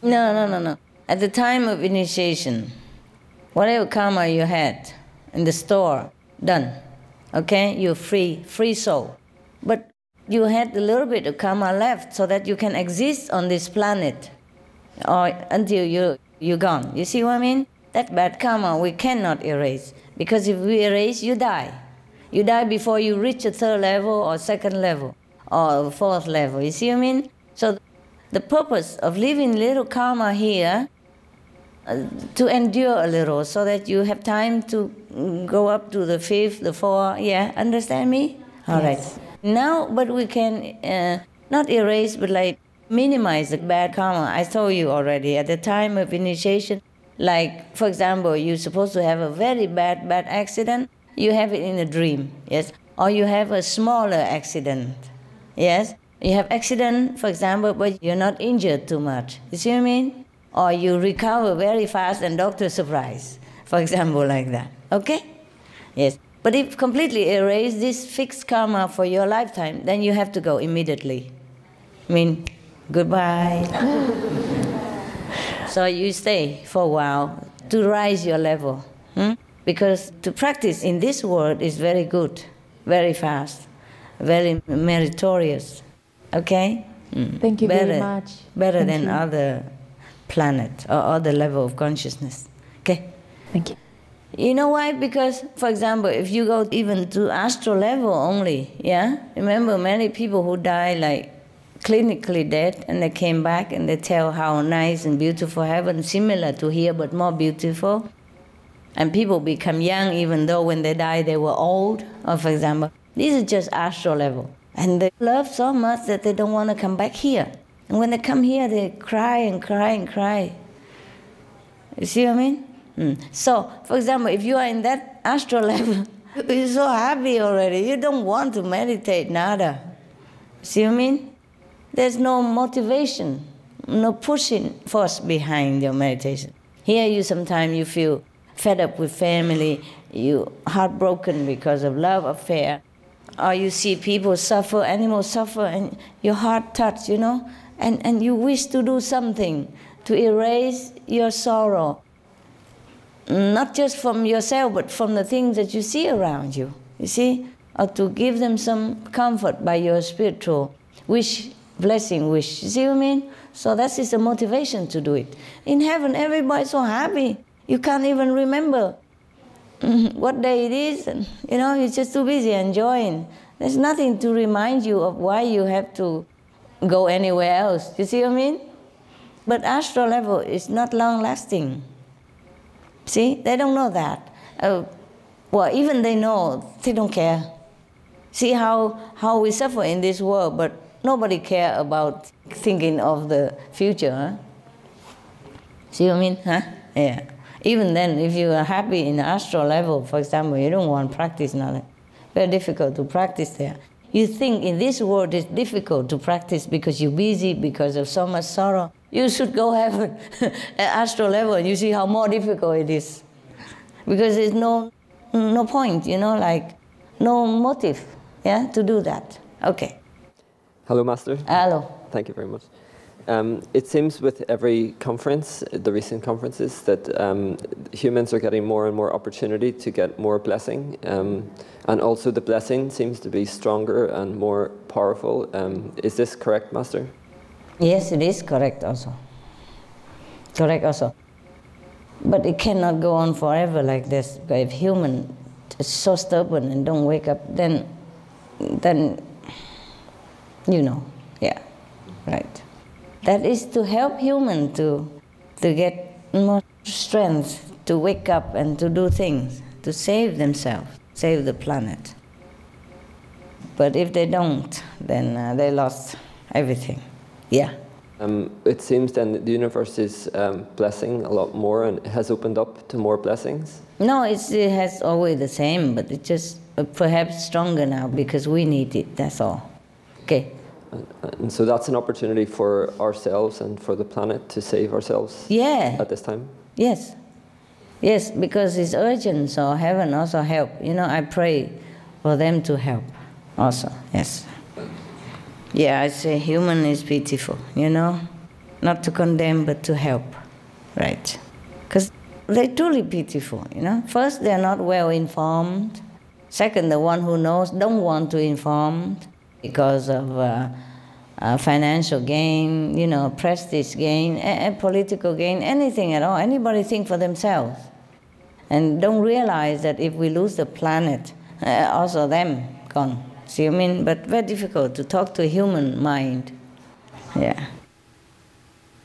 No. At the time of initiation, whatever karma you had in the store, done. Okay? You're free soul. But you had a little bit of karma left so that you can exist on this planet or until you're gone. You see what I mean? That bad karma we cannot erase, because if we erase, you die. You die before you reach a third level or second level or fourth level. You see what I mean? So the purpose of leaving little karma here to endure a little so that you have time to go up to the 5th, the 4th. Yeah, understand me? All right. Now, but we can not erase, but like minimize the bad karma. I told you already at the time of initiation, like, for example, you're supposed to have a very bad accident. You have it in a dream, yes? Or you have a smaller accident, yes? You have accident, for example, but you're not injured too much. You see what I mean? Or you recover very fast and doctor surprise, for example, like that. Okay? Yes. But if completely erase this fixed karma for your lifetime, then you have to go immediately. I mean, goodbye. So you stay for a while to rise your level. Because to practice in this world is very good, very fast, very meritorious. Okay? Thank you very much. Better Thank than you. other planet or other level of consciousness. Okay? Thank you. You know why? Because, for example, if you go even to astral level only, yeah? Remember many people who die like clinically dead and they came back and they tell how nice and beautiful heaven, similar to here but more beautiful. And people become young even though when they die they were old, or for example. This is just astral level. And they love so much that they don't want to come back here. And when they come here, they cry and cry and cry. You see what I mean? So, for example, if you are in that astral level, you're so happy already. You don't want to meditate, nada. See what I mean? There's no motivation, no pushing force behind your meditation. Here you sometimes you feel fed up with family, you heartbroken because of love affair, or you see people suffer, animals suffer, and your heart touches, you know, and you wish to do something to erase your sorrow, not just from yourself, but from the things that you see around you, you see, or to give them some comfort by your spiritual wish, blessing wish, you see what I mean? So that is the motivation to do it. In heaven, everybody's so happy. You can't even remember what day it is, and you know, you're just too busy enjoying. There's nothing to remind you of why you have to go anywhere else. You see what I mean? But astral level is not long-lasting. See, they don't know that. Well, even they know, they don't care. See how we suffer in this world, but nobody cares about thinking of the future. Huh? See what I mean? Huh? Yeah. Even then, if you are happy in the astral level, for example, you don't want to practice nothing. Very difficult to practice there. You think in this world it's difficult to practice because you're busy, because of so much sorrow. You should go have an astral level and you see how more difficult it is. Because there's no point, you know, like no motive, yeah, to do that. Okay. Hello, Master. Hello. Thank you very much. It seems with every conference, the recent conferences, that humans are getting more and more opportunity to get more blessing. And also the blessing seems to be stronger and more powerful. Is this correct, Master? Yes, it is correct also. Correct also. But it cannot go on forever like this. If human is so stubborn and don't wake up, then you know, yeah, right. That is to help human to get more strength, to wake up and to do things, to save themselves, save the planet. But if they don't, then they lost everything. Yeah. It seems then the universe is blessing a lot more and has opened up to more blessings? No, it has always the same, but it's just perhaps stronger now because we need it, that's all. Okay. And so that's an opportunity for ourselves and for the planet to save ourselves at this time? Yes. Yes, because it's urgent, so heaven also help. You know, I pray for them to help also, yes. Yeah, I say human is pitiful, you know, not to condemn but to help, right? Because they're truly pitiful, you know. First, they're not well informed. Second, the one who knows don't want to inform because of financial gain, you know, prestige gain, political gain, anything at all. Anybody think for themselves. And don't realize that if we lose the planet, also them gone. See what I mean? But very difficult to talk to a human mind. Yeah.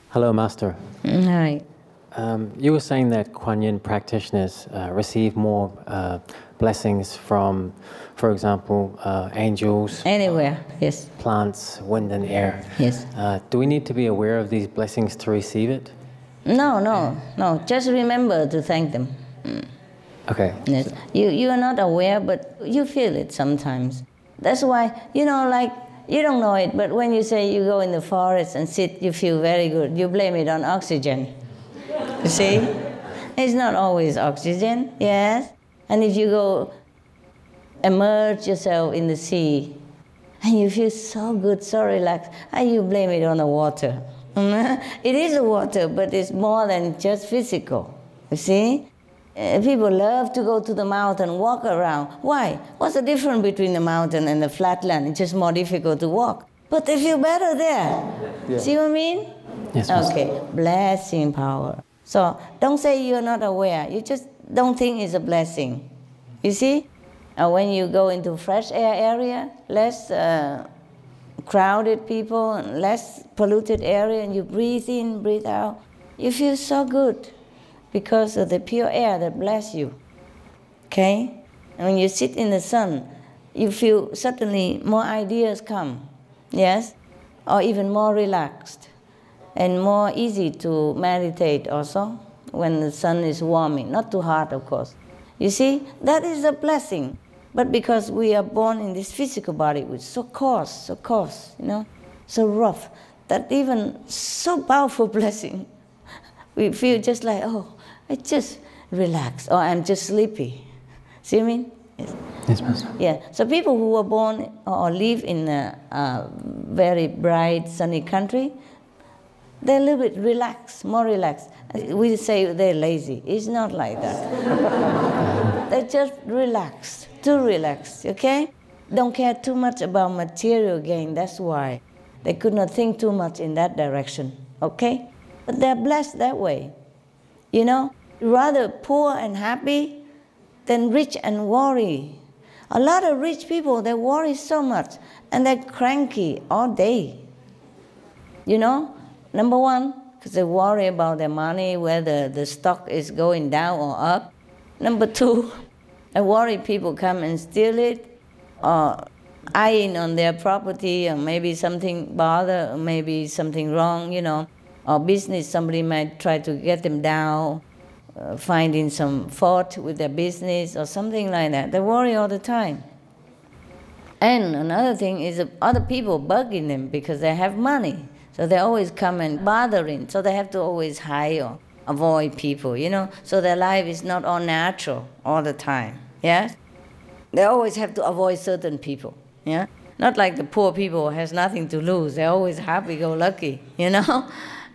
Hello, Master. Hi. You were saying that Kuan Yin practitioners receive more blessings from, for example, angels. Anywhere, yes. Plants, wind and air. Yes. Do we need to be aware of these blessings to receive it? No. Just remember to thank them. Okay. Yes. You are not aware, but you feel it sometimes. That's why, you don't know it, but when you say you go in the forest and sit, you feel very good. You blame it on oxygen. You see? It's not always oxygen, yes. And if you go immerse yourself in the sea, and you feel so good, so relaxed, and you blame it on the water. It is the water, but it's more than just physical. You see? People love to go to the mountain, walk around. Why? What's the difference between the mountain and the flat land? It's just more difficult to walk. But they feel better there. Yeah. See what I mean? Yes. Okay. Blessing power. So don't say you're not aware. You just don't think it's a blessing. You see? When you go into fresh air area, less crowded people, and less polluted area, and you breathe in, breathe out, you feel so good because of the pure air that bless you. Okay? And when you sit in the sun, you feel suddenly more ideas come. Yes? Or even more relaxed. And more easy to meditate also when the sun is warming. Not too hot, of course. You see, that is a blessing. But because we are born in this physical body, which is so coarse, so rough, that even so powerful blessing, we feel just like, oh, I just relax, or I'm just sleepy. See what I mean? Yes. Yes, Master. Yeah. So people who are born or live in a very bright, sunny country, they're a little bit relaxed, more relaxed. We say they're lazy. It's not like that. They're just relaxed, too relaxed, okay? Don't care too much about material gain, that's why. They could not think too much in that direction, okay? But they're blessed that way, Rather poor and happy than rich and worry. A lot of rich people, they worry so much, and they're cranky all day, Number one, because they worry about their money, whether the stock is going down or up. Number two, they worry people come and steal it, or eyeing on their property, or maybe something bother, or maybe something wrong, or business, somebody might try to get them down, finding some fault with their business, or something like that. They worry all the time. And another thing is other people bugging them because they have money. So they always come and bothering. So they have to always hide or avoid people, So their life is not all natural all the time, yes? They always have to avoid certain people, yeah? Not like the poor people who has nothing to lose. They're always happy-go-lucky,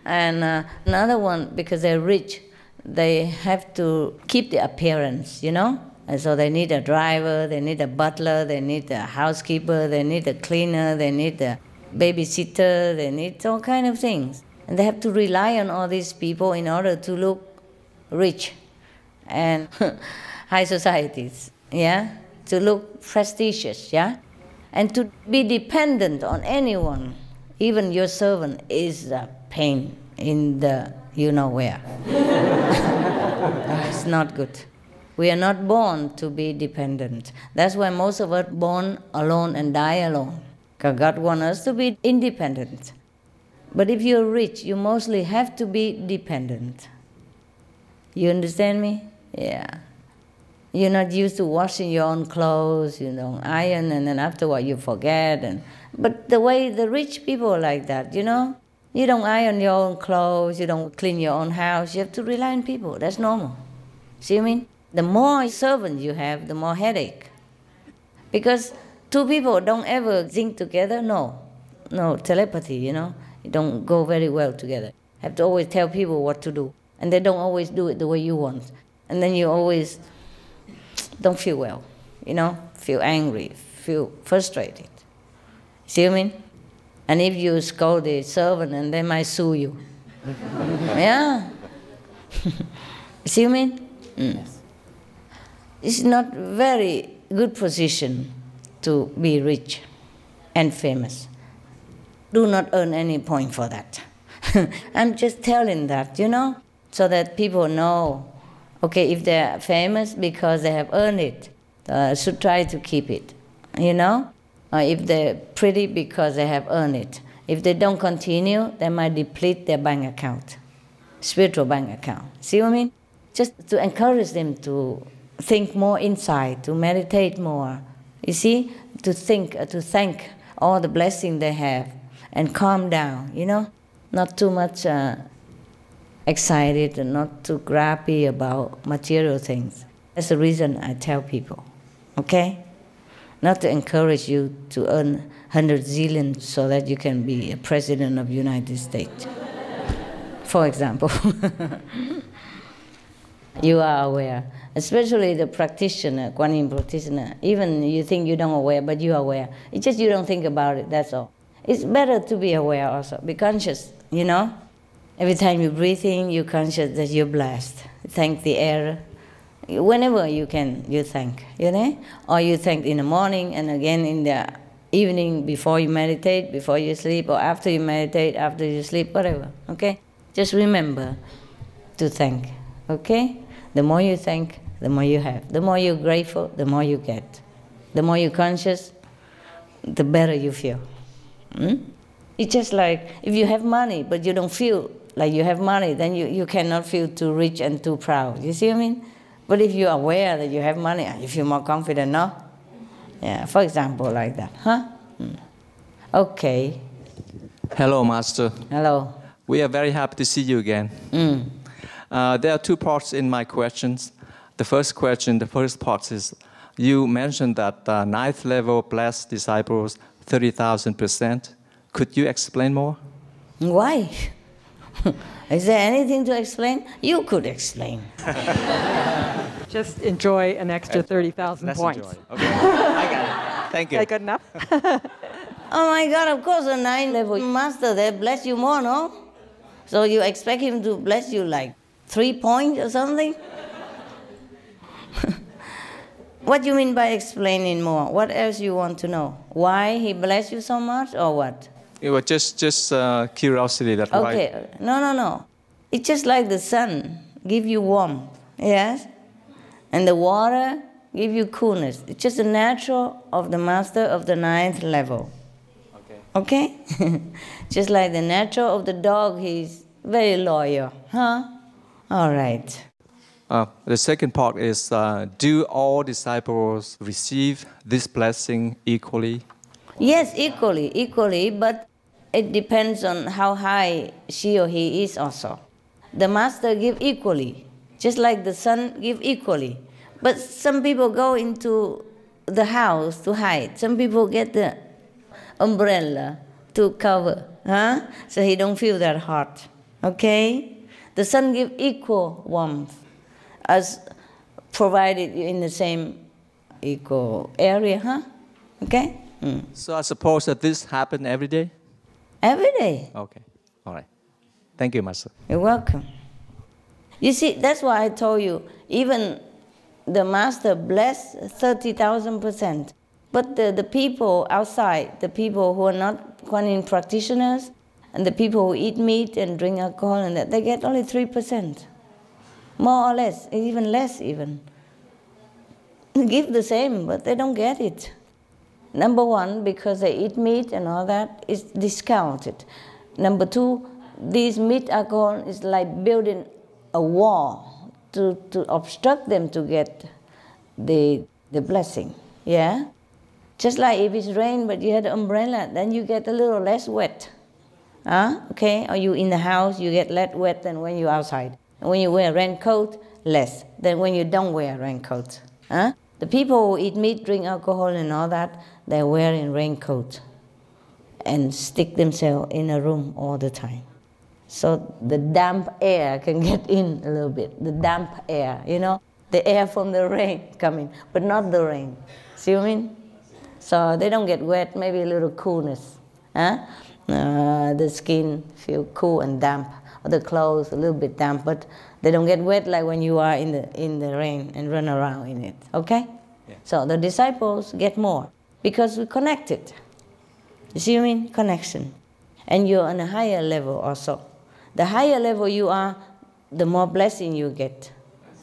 And another one, because they're rich, they have to keep the appearance, And so they need a driver, they need a butler, they need a housekeeper, they need a cleaner, they need a babysitter, they need all kind of things. And they have to rely on all these people in order to look rich and high societies, yeah? To look prestigious, yeah? And to be dependent on anyone, even your servant, is a pain in the you-know-where. It's not good. We are not born to be dependent. That's why most of us born alone and die alone. Because God wants us to be independent. But if you're rich, you mostly have to be dependent. You understand me? Yeah. You're not used to washing your own clothes, you don't iron, and then afterward you forget. But the way the rich people are like that, you don't iron your own clothes, you don't clean your own house, you have to rely on people. That's normal. See what I mean? The more servants you have, the more headache. Because two people don't ever think together, no telepathy, It don't go very well together. Have to always tell people what to do. And they don't always do it the way you want. And then you always don't feel well, feel angry, feel frustrated. See what I mean? And if you scold the servant, and they might sue you. Yeah. See what I mean? Yes. It's not very good position to be rich and famous. Do not earn any point for that. I'm just telling that, so that people know, okay, if they're famous because they have earned it, should try to keep it, you know? Or if they're pretty because they have earned it. If they don't continue, they might deplete their bank account, spiritual bank account. See what I mean? Just to encourage them to think more inside, to meditate more. You see? To think, to thank all the blessings they have and calm down, you know? Not too much excited and not too grabby about material things. That's the reason I tell people, okay? Not to encourage you to earn 100 zillion so that you can be a president of the United States, for example. You are aware, especially the practitioner, Kuan Yin practitioner. Even you think you don't aware, but you are aware. It's just you don't think about it, that's all. It's better to be aware also, be conscious, you know? Every time you breathe in, you're conscious that you're blessed. Thank the air. Whenever you can, you thank, you know? Or you thank in the morning and again in the evening before you meditate, before you sleep, or after you meditate, after you sleep, whatever, okay? Just remember to thank, okay? The more you thank, the more you have. The more you're grateful, the more you get. The more you're conscious, the better you feel. It's just like if you have money, but you don't feel like you have money, then you cannot feel too rich and too proud. You see what I mean? But if you're aware that you have money, you feel more confident, no? Yeah, for example, like that, huh? Okay. Hello, Master. Hello. We are very happy to see you again. There are two parts in my questions. The first part is, you mentioned that ninth level blessed disciples, 30,000%. Could you explain more? Why? Is there anything to explain? You could explain. Just enjoy an extra 30,000 points. Enjoy. Okay. I got it. Thank you. Good enough? Oh my God, of course, a 9th level master, they bless you more, no? So you expect him to bless you like 3 points or something? What do you mean by explaining more? What else you want to know? Why he bless you so much or what? It was just curiosity. That okay. Why. No. It's just like the sun give you warmth, yes? And the water give you coolness. It's just the natural of the master of the 9th level. Okay? Just like the natural of the dog, he's very loyal, huh? All right. The second part is, do all disciples receive this blessing equally? Yes, equally, but it depends on how high she or he is also. The master give equally, just like the sun give equally. But some people go into the house to hide. Some people get the umbrella to cover, huh? So he don't feel that hot, okay? The sun give equal warmth as provided in the same equal area, huh? Okay? So I suppose that this happens every day? Every day. Okay. All right. Thank you, Master. You're welcome. You see, that's why I told you, even the Master blessed 30,000%. But the people outside, the people who are not Kuan Yin practitioners, and the people who eat meat and drink alcohol, and that, they get only 3%. More or less, even less even. They give the same, but they don't get it. Number one, because they eat meat and all that, it's discounted. Number two, this meat alcohol is like building a wall to obstruct them to get the blessing, yeah? Just like if it's rain but you had an umbrella, then you get a little less wet, okay? Or you in the house, you get less wet than when you're outside. And when you wear a raincoat, less than when you don't wear a raincoat, The people who eat meat, drink alcohol and all that, they're wearing raincoat and stick themselves in a room all the time. So the damp air can get in a little bit, the damp air, you know, the air from the rain coming, but not the rain. See what I mean? So they don't get wet, maybe a little coolness. The skin feel cool and damp, or the clothes a little bit damp, but they don't get wet like when you are in the rain and run around in it, okay? Yeah. So the disciples get more because we're connected. You see what I mean? Connection. And you're on a higher level also. The higher level you are, the more blessing you get.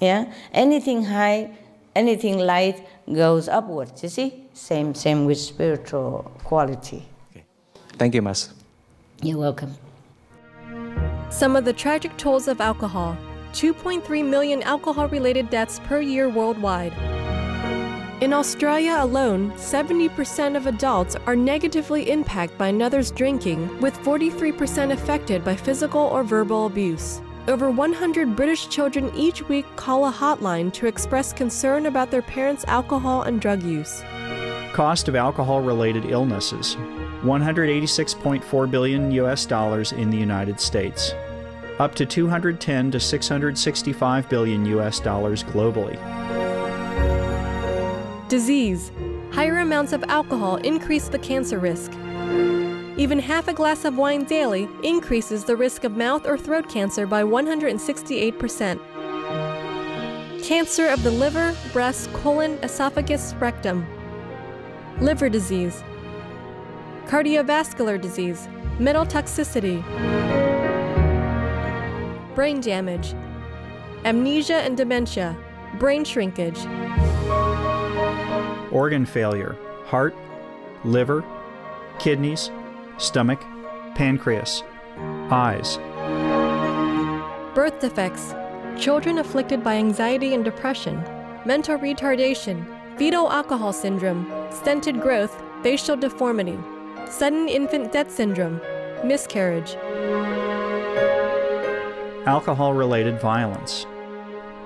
Yeah? Anything high, anything light goes upwards, you see? Same with spiritual quality. Okay. Thank you, Master. You're welcome. Some of the tragic tolls of alcohol. 2.3 million alcohol-related deaths per year worldwide. In Australia alone, 70% of adults are negatively impacted by another's drinking, with 43% affected by physical or verbal abuse. Over 100 British children each week call a hotline to express concern about their parents' alcohol and drug use. Cost of alcohol-related illnesses, $186.4 billion in the United States, up to $210 to $665 billion globally. Disease. Higher amounts of alcohol increase the cancer risk. Even half a glass of wine daily increases the risk of mouth or throat cancer by 168%. Cancer of the liver, breast, colon, esophagus, rectum. Liver disease. Cardiovascular disease. Metal toxicity. Brain damage. Amnesia and dementia. Brain shrinkage. Organ failure, heart, liver, kidneys, stomach, pancreas, eyes. Birth defects. Children afflicted by anxiety and depression. Mental retardation. Fetal alcohol syndrome. Stunted growth. Facial deformity. Sudden infant death syndrome. Miscarriage. Alcohol-related violence.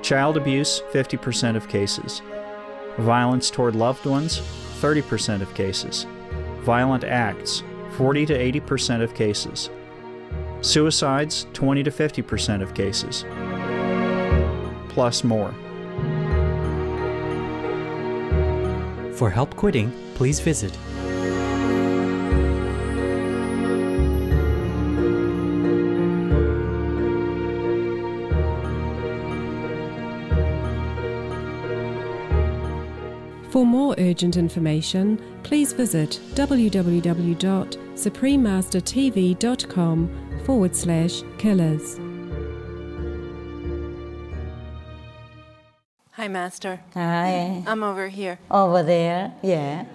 Child abuse, 50% of cases. Violence toward loved ones, 30% of cases. Violent acts, 40 to 80% of cases. Suicides, 20 to 50% of cases. Plus more. For help quitting, please visit For more urgent information, please visit www.suprememastertv.com/killers. Hi, Master. Hi. I'm over here. Over there, yeah.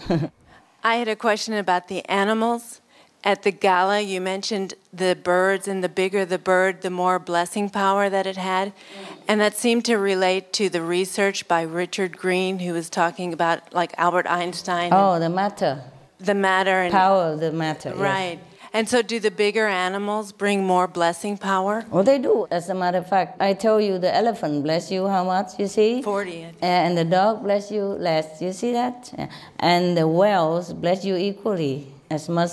I had a question about the animals. At the gala, you mentioned the birds, and the bigger the bird, the more blessing power that it had. And that seemed to relate to the research by Richard Green, who was talking about, like, Albert Einstein. Oh, the matter. The matter. And power of the matter. Right. Yes. And so do the bigger animals bring more blessing power? Well, they do. As a matter of fact, I told you the elephant bless you how much, you see? 40. And the dog bless you less, you see that? And the whales bless you equally, as much,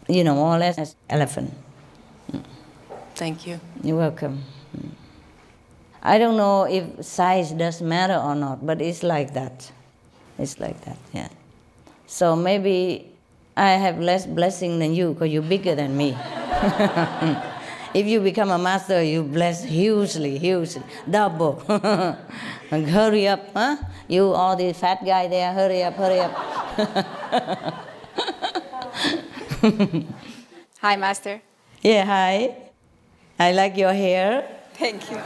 you know, more or less as elephant. Thank you. You're welcome. I don't know if size does matter or not, but it's like that. It's like that, yeah. So maybe I have less blessing than you because you're bigger than me. If you become a master, you bless hugely, hugely, double. And hurry up, huh? You, all the fat guy there, hurry up, hurry up. Hi, Master. Yeah, hi. I like your hair. Thank you.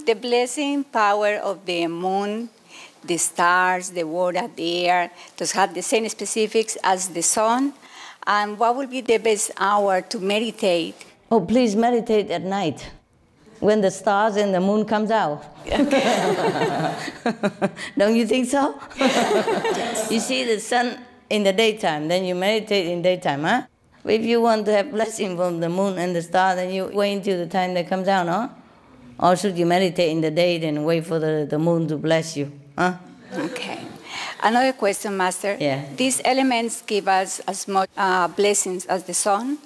The blessing power of the moon, the stars, the water, the air, does have the same specifics as the sun. And what would be the best hour to meditate? Oh, please meditate at night when the stars and the moon comes out. Don't you think so? Yes. You see the sun in the daytime, then you meditate in daytime, huh? If you want to have blessing from the moon and the star, then you wait until the time they come down, huh? Or should you meditate in the day and wait for the moon to bless you, huh? Okay. Another question, Master. Yeah. These elements give us as much blessings as the sun,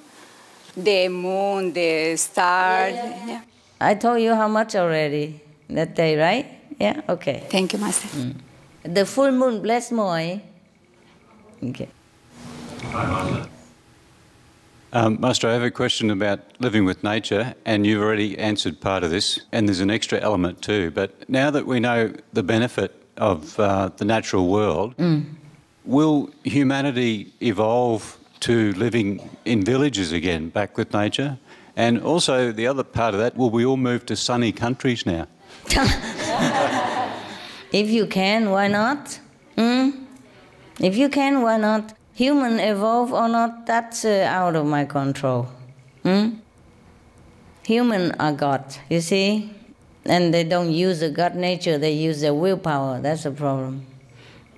the moon, the stars. Yeah. I told you how much already that day, right? Yeah? Okay. Thank you, Master. The full moon bless more, eh? Okay. Master, I have a question about living with nature, and you've already answered part of this, and there's an extra element too. But now that we know the benefit of the natural world, will humanity evolve to living in villages again, back with nature? And also the other part of that, will we all move to sunny countries now? If you can, why not? If you can, why not? Human evolve or not, that's out of my control. Human are God, you see? And they don't use the God nature, they use their willpower. That's the problem.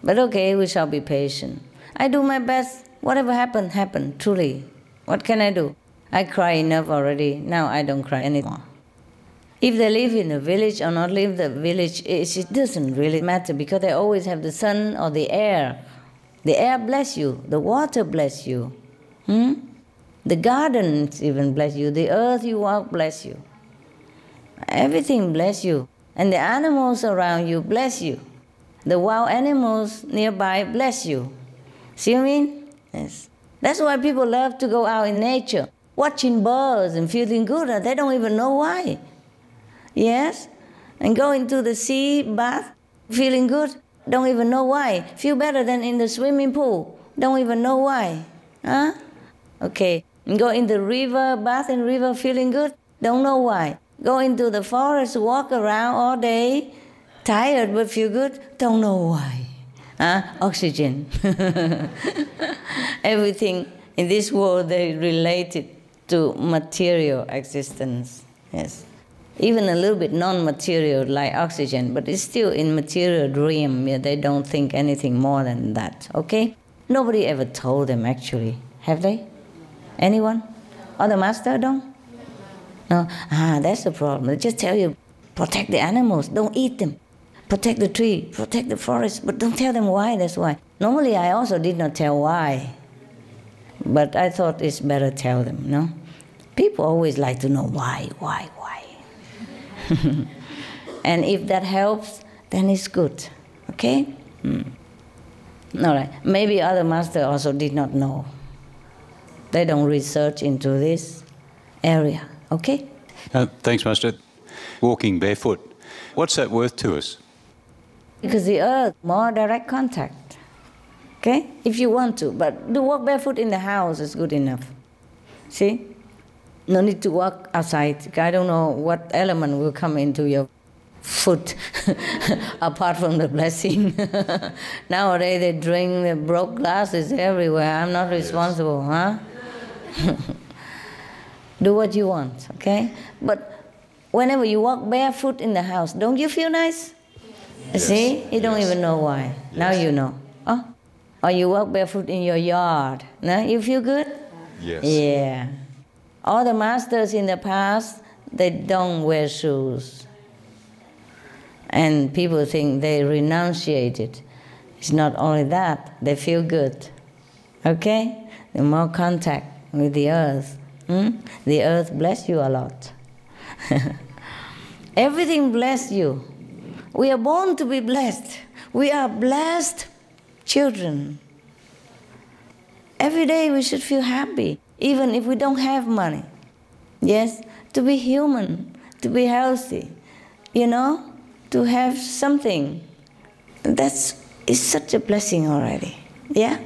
But okay, we shall be patient. I do my best. Whatever happened, happened, truly. What can I do? I cry enough already. Now I don't cry anymore. If they live in a village or not live in the village, it doesn't really matter because they always have the sun or the air. The air bless you. The water bless you. The gardens even bless you. The earth you walk bless you. Everything bless you. And the animals around you bless you. The wild animals nearby bless you. See what I mean? Yes. That's why people love to go out in nature, watching birds and feeling good. And they don't even know why. Yes? And go into the sea, bath, feeling good. Don't even know why. Feel better than in the swimming pool. Don't even know why. Huh? Okay. And go in the river, bath in river, feeling good. Don't know why. Go into the forest, walk around all day, tired but feel good. Don't know why. Oxygen. Everything in this world, they related to material existence. Yes. Even a little bit non-material like oxygen, but it's still in material dream. Yeah, they don't think anything more than that, okay? Nobody ever told them actually, have they? Anyone? Or the master don't? No? That's the problem. They just tell you, protect the animals, don't eat them. Protect the tree, protect the forest, but don't tell them why, that's why. Normally I also did not tell why, but I thought it's better tell them, no? People always like to know why. And if that helps, then it's good, okay? All right, maybe other masters also did not know. They don't research into this area, okay? Thanks, Master. Walking barefoot, what's that worth to us? Because the earth, more direct contact, okay? If you want to, but do walk barefoot in the house is good enough, see? No need to walk outside. I don't know what element will come into your foot apart from the blessing. Nowadays they drink the broke glasses everywhere. I'm not responsible, huh? Do what you want, okay? But whenever you walk barefoot in the house, don't you feel nice? Yes. See? You don't even know why. Yes. Now you know. Oh? Or you walk barefoot in your yard. Now you feel good? Yes. Yeah. All the masters in the past, they don't wear shoes. And people think they renunciated. It's not only that, they feel good. Okay? The more contact with the earth. The earth bless you a lot. Everything bless you. We are born to be blessed. We are blessed children. Every day we should feel happy. Even if we don't have money, yes, to be human, to be healthy, you know, to have something, is such a blessing already, yeah?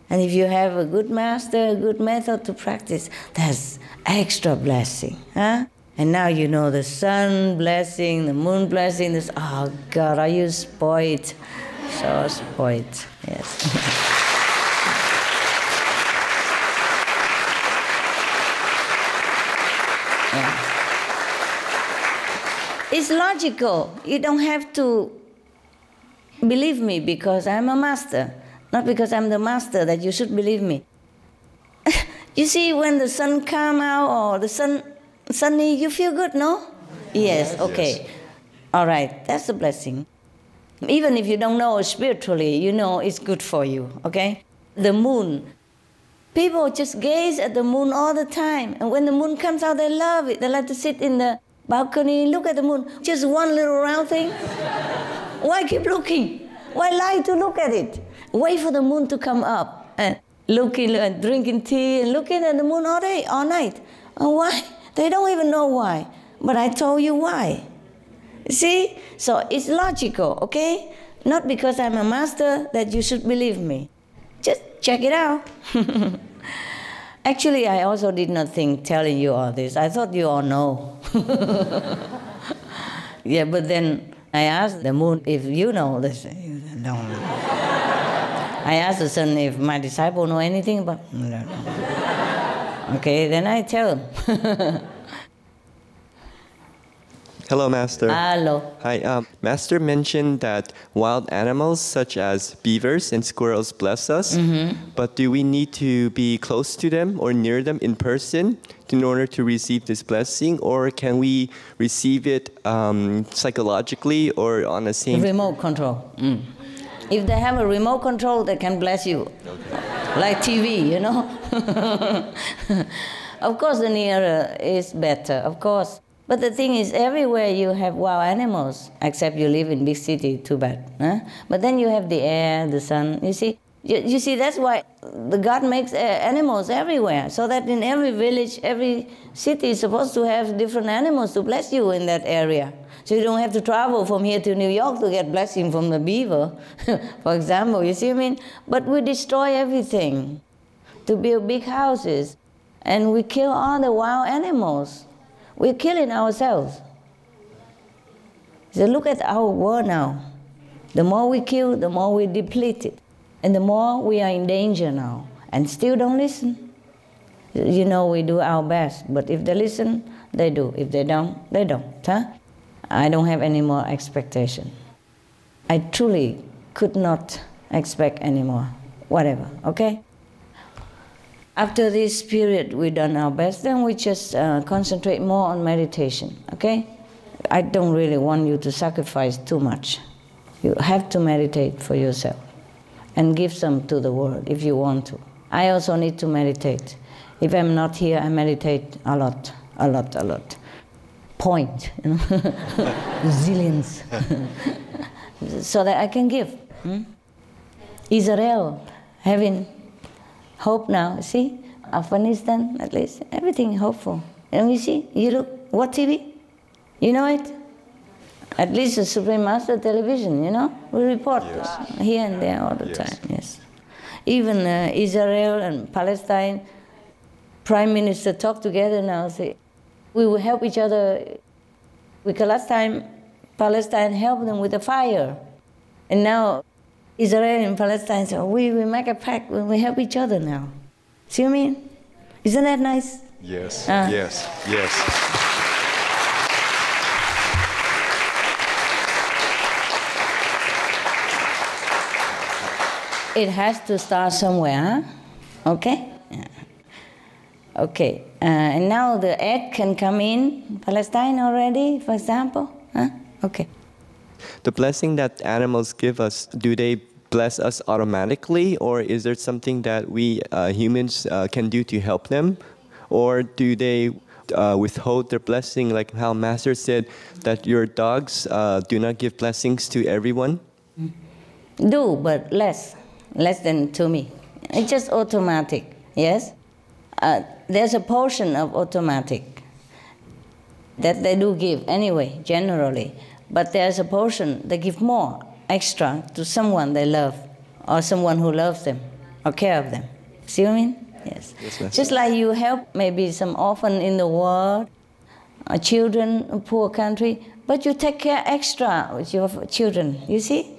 And if you have a good master, a good method to practice, that's extra blessing, huh? And now you know the sun blessing, the moon blessing, oh God, are you spoiled? So spoiled, yes. It's logical. You don't have to believe me because I'm a master, not because I'm the master that you should believe me. You see, when the sun comes out or the sunny, you feel good, no? Yes, okay. Yes. All right, that's a blessing. Even if you don't know spiritually, you know it's good for you, okay? The moon. People just gaze at the moon all the time. And when the moon comes out, they love it. They like to sit in the balcony, look at the moon. Just one little round thing. Why keep looking? Why like to look at it? Wait for the moon to come up and looking and drinking tea and looking at the moon all day, all night. And why? They don't even know why. But I told you why. See? So it's logical, okay? Not because I'm a master that you should believe me. Just check it out. Actually, I also did not think telling you all this. I thought you all know. Yeah, but then I asked the moon if you know this. No. I asked the sun if my disciple know anything about. No. Okay, then I tell him. Hello, Master. Hello. Hi. Master mentioned that wild animals such as beavers and squirrels bless us, but do we need to be close to them or near them in person in order to receive this blessing, or can we receive it psychologically or on the same... Remote control. If they have a remote control, they can bless you. Okay. Like TV, you know? Of course, the nearer is better, of course. But the thing is, everywhere you have wild animals, except you live in big city, too bad. Huh? But then you have the air, the sun. You see, that's why the God makes animals everywhere, so that in every village, every city is supposed to have different animals to bless you in that area. So you don't have to travel from here to New York to get blessing from the beaver, for example. You see what I mean? But we destroy everything to build big houses, and we kill all the wild animals. We're killing ourselves. So look at our world now. The more we kill, the more we deplete it. And the more we are in danger now. And still don't listen. You know, we do our best. But if they listen, they do. If they don't, they don't. Huh? I don't have any more expectation. I truly could not expect any more. Whatever, okay? After this period, we've done our best, then we just concentrate more on meditation, okay? I don't really want you to sacrifice too much. You have to meditate for yourself and give some to the world if you want to. I also need to meditate. If I'm not here, I meditate a lot. Point, you know? Zillions. So that I can give. Israel having hope now, see? Afghanistan, at least, everything hopeful. And we see, you look, what TV? You know it? At least the Supreme Master Television, you know? We report here and there all the time, yes. Even Israel and Palestine, Prime Minister talk together now, say, we will help each other. Because last time, Palestine helped them with the fire. And now, Israel and Palestine say, we make a pact when we help each other now. See what I mean? Isn't that nice? Yes, yes. It has to start somewhere, huh? Okay? Yeah. Okay. And now the egg can come in Palestine already, for example? Huh? Okay. The blessing that animals give us, do they bless us automatically, or is there something that we humans can do to help them? Or do they withhold their blessing, like how Master said that your dogs do not give blessings to everyone? Do, but less than to me. It's just automatic, yes? There's a portion of automatic that they do give anyway, generally. But there's a portion they give more, extra, to someone they love, or someone who loves them, or care of them. See what I mean? Yes. Just like you help maybe some orphan in the world, children in poor country, but you take care extra with your children. You see?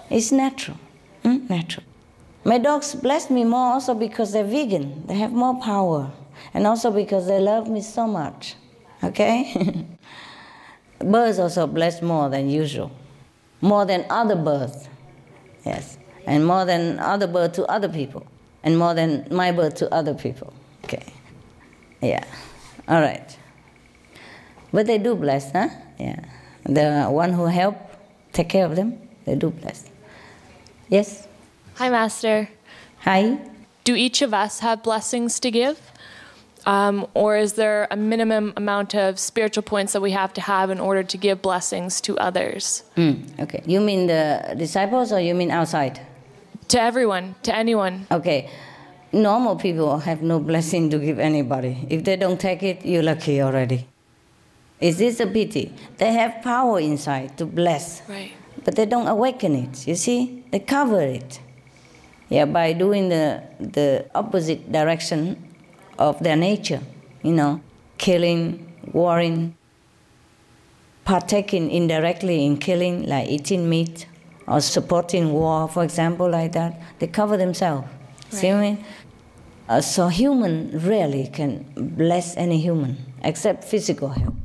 It's natural. Natural. My dogs bless me more also because they're vegan. They have more power. And also because they love me so much. Okay? Birds also bless more than usual. More than other birds. Yes. And more than other birds to other people. And more than my bird to other people. Okay. Yeah. All right. But they do bless, huh? Yeah. The one who help take care of them, they do bless. Yes? Hi, Master. Hi. Do each of us have blessings to give? Or is there a minimum amount of spiritual points that we have to have in order to give blessings to others? Okay. You mean the disciples or you mean outside? To everyone, to anyone. Okay. Normal people have no blessing to give anybody. If they don't take it, you're lucky already. Is this a pity? They have power inside to bless. Right. But they don't awaken it, you see? They cover it. Yeah, by doing the opposite direction of their nature, killing, warring, partaking indirectly in killing, like eating meat, or supporting war, for example, like that. They cover themselves. Right. See what I mean? So human rarely can bless any human, except physical help.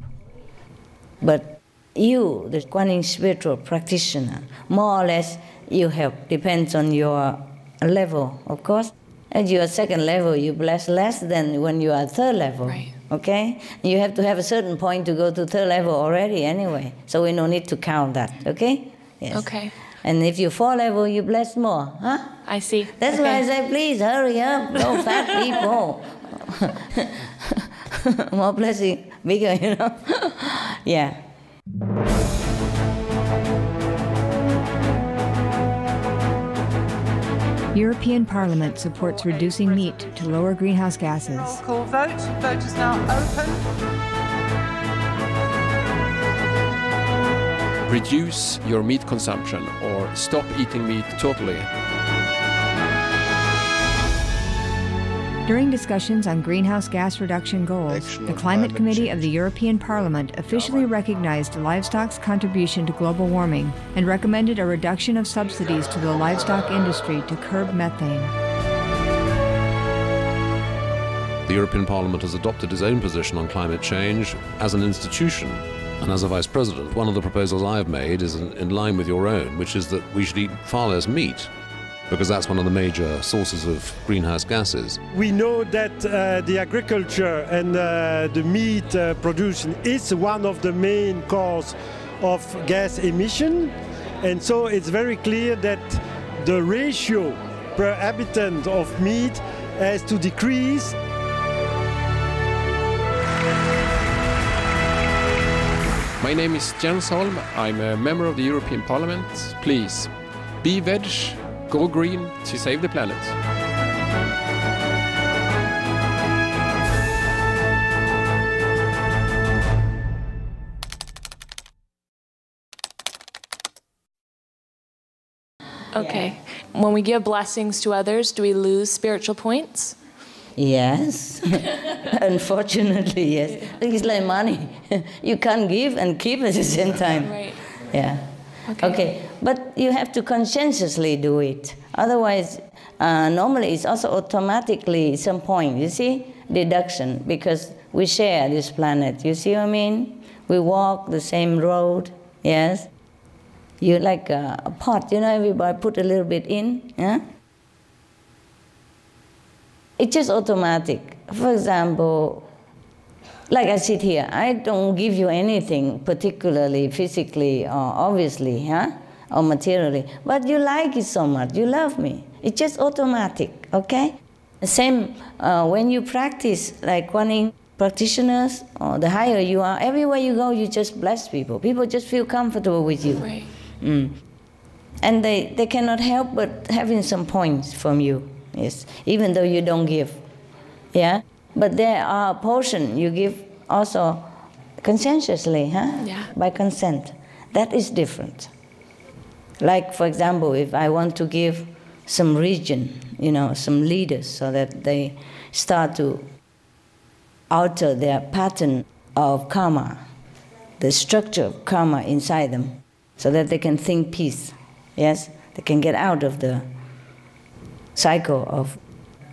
But you, the Kuan Yin spiritual practitioner, more or less you help. Depends on your level, of course. At your second level, you bless less than when you are third level. Right. Okay? You have to have a certain point to go to third level already anyway. So we don't need to count that, okay? Yes. Okay. And if you're fourth level, you bless more, huh? I see. That's why I say, please hurry up, no fat people. More blessing, bigger, Yeah. European Parliament supports reducing meat to lower greenhouse gases. Roll call vote. Vote is now open. Reduce your meat consumption or stop eating meat totally. During discussions on greenhouse gas reduction goals, the Climate Committee of the European Parliament officially recognized livestock's contribution to global warming and recommended a reduction of subsidies to the livestock industry to curb methane. The European Parliament has adopted its own position on climate change as an institution. And as a Vice President, one of the proposals I have made is in line with your own, which is that we should eat far less meat, because that's one of the major sources of greenhouse gases. We know that the agriculture and the meat production is one of the main causes of gas emission, and so it's very clear that the ratio per habitant of meat has to decrease. My name is Jens Holm. I'm a member of the European Parliament. Please, be veg, go green to save the planet. Okay. When we give blessings to others, do we lose spiritual points? Yes. Unfortunately, yes. It's like money. You can't give and keep at the same time. Right. Yeah. Okay. But you have to conscientiously do it. Otherwise, normally it's also automatically some point, you see, deduction, because we share this planet. You see what I mean? We walk the same road, yes? You like a pot, everybody put a little bit in, yeah? It's just automatic. For example, like I sit here, I don't give you anything particularly physically or obviously, huh? Or materially, but you like it so much, you love me. It's just automatic, okay? The same when you practice, like Kuan Yin practitioners, or the higher you are, everywhere you go, you just bless people. People just feel comfortable with you. Right. And they cannot help but having some points from you, yes, even though you don't give, yeah? But there are a portion you give also conscientiously, huh? Yeah. By consent. That is different. Like, for example, if I want to give some region, some leaders, so that they start to alter their pattern of karma, the structure of karma inside them, so that they can think peace, yes? They can get out of the cycle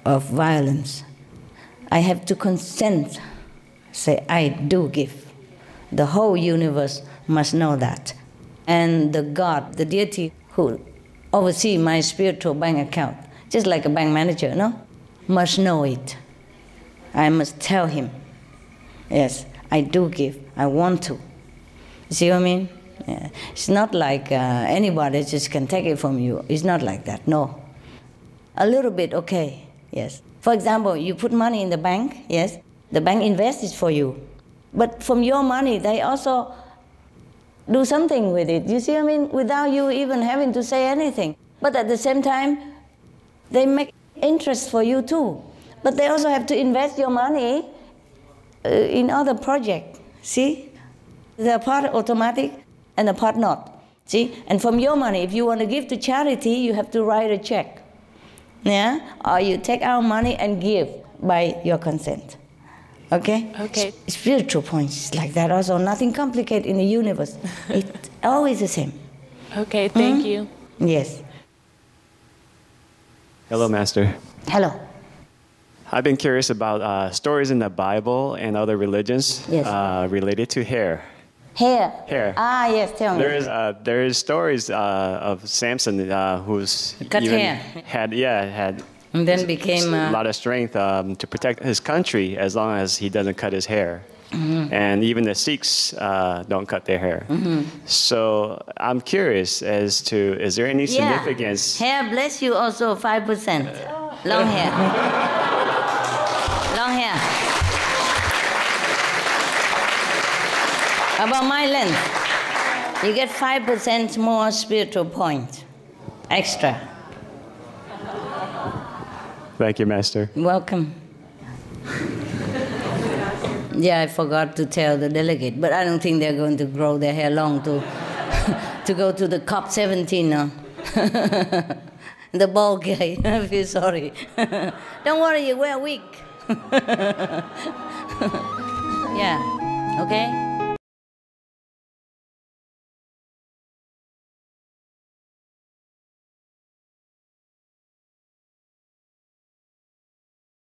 of violence. I have to consent, say, I do give. The whole universe must know that. And the God, the deity who oversees my spiritual bank account, just like a bank manager, must know it. I must tell him, yes, I do give, I want to. You see what I mean? Yeah. It's not like anybody just can take it from you. It's not like that, no. A little bit, okay, yes. For example, you put money in the bank, yes, the bank invests it for you. But from your money, they also do something with it. You see what I mean? Without you even having to say anything. But at the same time, they make interest for you too. But they also have to invest your money in other projects, see? The part automatic and the part not, see? And from your money, if you want to give to charity, you have to write a check, yeah? Or you take our money and give. by your consent. Okay? Okay. Spiritual points like that also. Nothing complicated in the universe. It's always the same. Okay, thank you. Yes. Hello, Master. Hello. I've been curious about stories in the Bible and other religions related to hair. Hair. Hair. Ah, yes, tell me. There is stories of Samson who's cut even hair. had And then became a lot of strength to protect his country as long as he doesn't cut his hair. Mm-hmm. And even the Sikhs don't cut their hair. Mm-hmm. So I'm curious as to, is there any significance? Hair bless you also 5%. Long hair. Long hair. About my length, you get 5% more spiritual point. Extra. Thank you, Master. Welcome. Yeah, I forgot to tell the delegate, but I don't think they're going to grow their hair long to to go to the COP17 now. The bald guy, I feel sorry. Don't worry, you wear a wig. Yeah, okay?